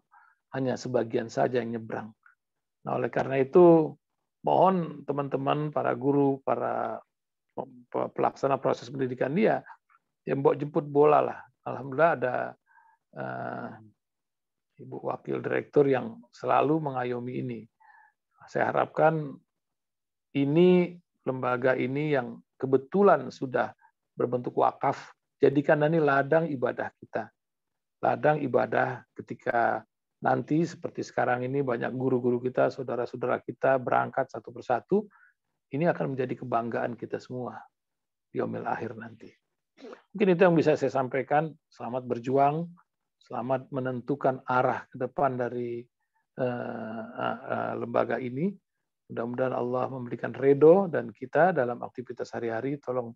Hanya sebagian saja yang nyebrang. Nah, oleh karena itu mohon teman-teman, para guru, para pelaksana proses pendidikan dia yang bawa jemput bola lah. Alhamdulillah ada Ibu Wakil Direktur yang selalu mengayomi ini. Saya harapkan ini lembaga ini yang kebetulan sudah berbentuk wakaf, jadikan ini ladang ibadah kita. Ladang ibadah ketika nanti seperti sekarang ini banyak guru-guru kita, saudara-saudara kita berangkat satu persatu, ini akan menjadi kebanggaan kita semua di yaumil akhir nanti. Mungkin itu yang bisa saya sampaikan. Selamat berjuang, selamat menentukan arah ke depan dari lembaga ini. Mudah-mudahan Allah memberikan ridho dan kita dalam aktivitas sehari-hari. Tolong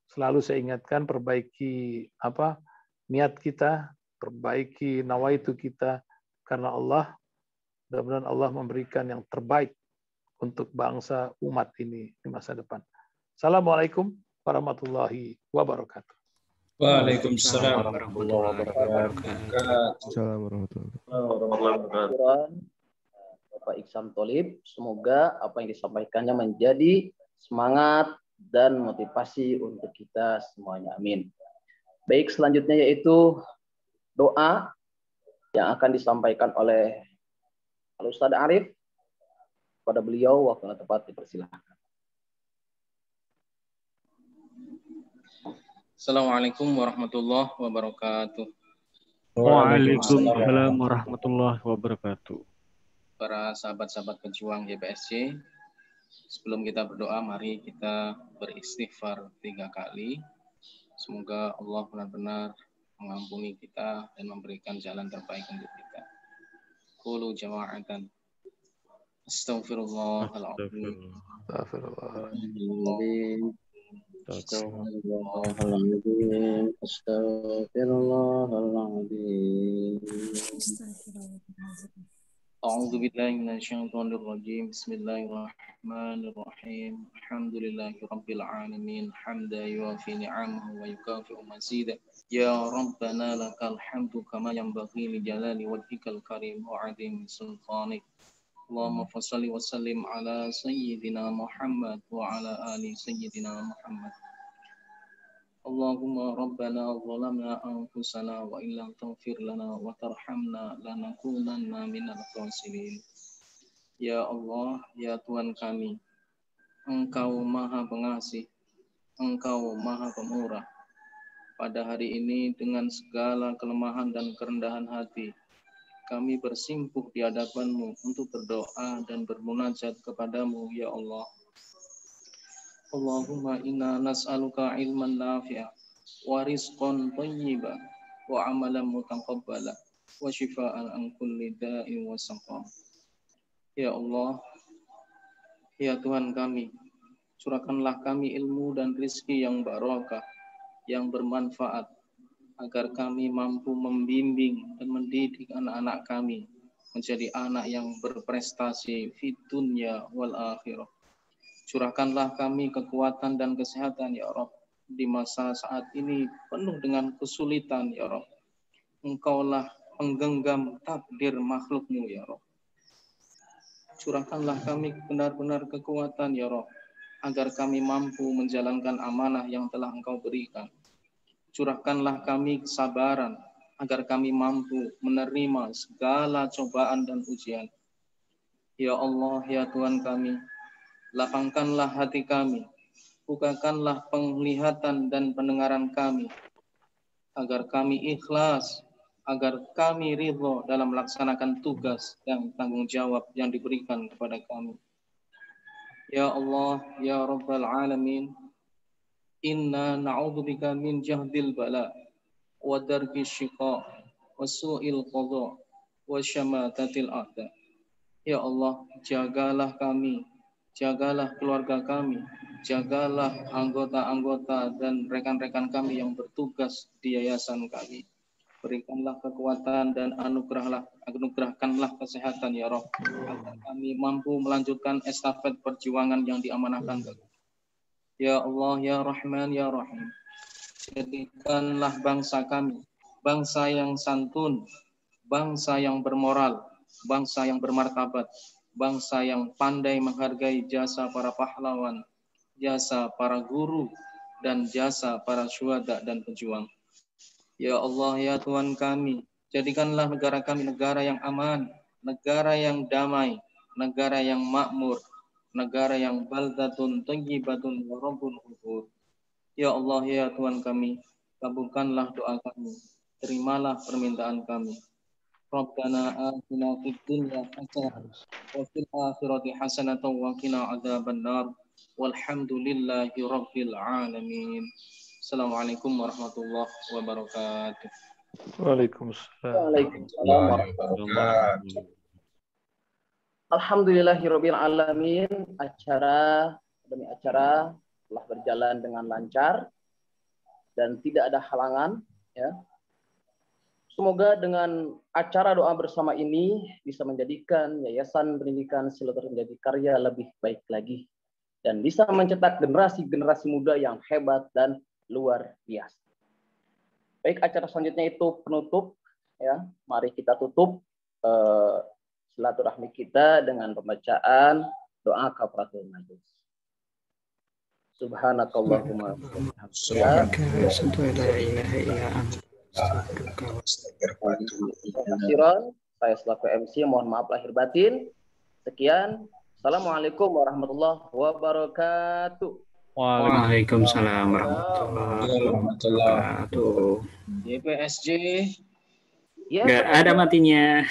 selalu saya ingatkan, perbaiki niat kita, perbaiki nawaitu kita karena Allah. Mudah-mudahan Allah memberikan yang terbaik untuk bangsa umat ini di masa depan. Assalamualaikum warahmatullahi wabarakatuh. Waalaikumsalam warahmatullahi wabarakatuh. Assalamualaikum warahmatullahi wabarakatuh. Bapak Iksam Tholib, semoga apa yang disampaikannya menjadi semangat dan motivasi untuk kita semuanya. Amin. Baik, selanjutnya yaitu doa yang akan disampaikan oleh Al-Ustadz Arif. Pada beliau, waktu yang tepat dipersilahkan. Assalamualaikum warahmatullahi wabarakatuh. Waalaikumsalam warahmatullahi wabarakatuh. Para sahabat-sahabat pejuang YPSC, sebelum kita berdoa, mari kita beristighfar 3 kali. Semoga Allah benar-benar mengampuni kita dan memberikan jalan terbaik untuk kita. Qulu jama'atan. Astaghfirullahaladzim. Astagfirullahaladzim. Astagfirullahaladzim. Astagfirullahaladzim. A'udzu billahi minasyaitonir rajim. Bismillahirrahmanirrahim. Alhamdulillahirabbil alamin. Hamdan yuwafi ni'amahu wa yukafi'u mazidah. Ya Rabbana lakal hamdu kama yanbaghi li jalali wajhikal karim wa 'azimi sultanik. Allahumma shalli wa sallim ala sayyidina Muhammad wa ala ali sayyidina Muhammad. Allahumma rabbana zalamna anfusana wa illam taghfir lana wa tarhamna lanakunanna minal khasirin. Ya Allah, ya Tuhan kami, Engkau Maha Pengasih, Engkau Maha Pemurah. Pada hari ini dengan segala kelemahan dan kerendahan hati, kami bersimpuh di hadapan-Mu untuk berdoa dan bermunajat kepadamu, ya Allah. Allahumma inna nas'aluka ilman nafi'a wa rizqan thayyiban wa amalan mutaqabbala wa shifaan an kulli da'in wa saqam. Ya Allah, ya Tuhan kami, curahkanlah kami ilmu dan rizki yang barokah, yang bermanfaat, agar kami mampu membimbing dan mendidik anak-anak kami menjadi anak yang berprestasi fid dunya wal akhirah. Curahkanlah kami kekuatan dan kesehatan, ya Rabb, di masa saat ini penuh dengan kesulitan, ya Rabb. Engkaulah penggenggam takdir makhluk-Mu, ya Rabb. Curahkanlah kami benar-benar kekuatan, ya Rabb, agar kami mampu menjalankan amanah yang telah Engkau berikan. Curahkanlah kami kesabaran, agar kami mampu menerima segala cobaan dan ujian. Ya Allah, ya Tuhan kami, lapangkanlah hati kami, bukakanlah penglihatan dan pendengaran kami, agar kami ikhlas, agar kami ridho dalam melaksanakan tugas dan tanggung jawab yang diberikan kepada kami. Ya Allah, ya Rabbal Alamin, inna na'udzubika min jahdil bala, wa darki syiqa, wa su'il qadha, wa syamatatil a'da. Ya Allah, jagalah kami, jagalah keluarga kami, jagalah anggota-anggota dan rekan-rekan kami yang bertugas di yayasan kami. Berikanlah kekuatan dan anugerahkanlah kesehatan, ya Rabb, agar kami mampu melanjutkan estafet perjuangan yang diamanahkan. Ya Allah, ya Rahman, ya Rahim, jadikanlah bangsa kami bangsa yang santun, bangsa yang bermoral, bangsa yang bermartabat, bangsa yang pandai menghargai jasa para pahlawan, jasa para guru, dan jasa para syuhada dan pejuang. Ya Allah, ya Tuhan kami, jadikanlah negara kami negara yang aman, negara yang damai, negara yang makmur, negara yang baldatun thayyibatun wa rabbun ghafur. Ya Allah, ya Tuhan kami, kabulkanlah doa kami, terimalah permintaan kami. Rabbana atina fid dunya hasanah wa fil akhirati hasanah wa qina adzabannar. Walhamdulillahi rabbil alamin. Assalamualaikum warahmatullahi wabarakatuh. Waalaikumsalam. Waalaikumsalam warahmatullahi wabarakatuh. Alhamdulillahirabbil alamin. Acara demi acara telah berjalan dengan lancar dan tidak ada halangan, ya. Semoga dengan acara doa bersama ini bisa menjadikan Yayasan Pendidikan Silaturahmi menjadi karya lebih baik lagi dan bisa mencetak generasi-generasi muda yang hebat dan luar biasa. Baik, acara selanjutnya itu penutup, ya. Mari kita tutup silaturahmi kita dengan pembacaan doa kafaratul majlis. Subhanakallahumma wa saya selaku MC mohon maaf lahir batin. Sekian. Assalamualaikum warahmatullahi wabarakatuh. Waalaikumsalam warahmatullahi wabarakatuh. YPSJ. Nggak ada matinya.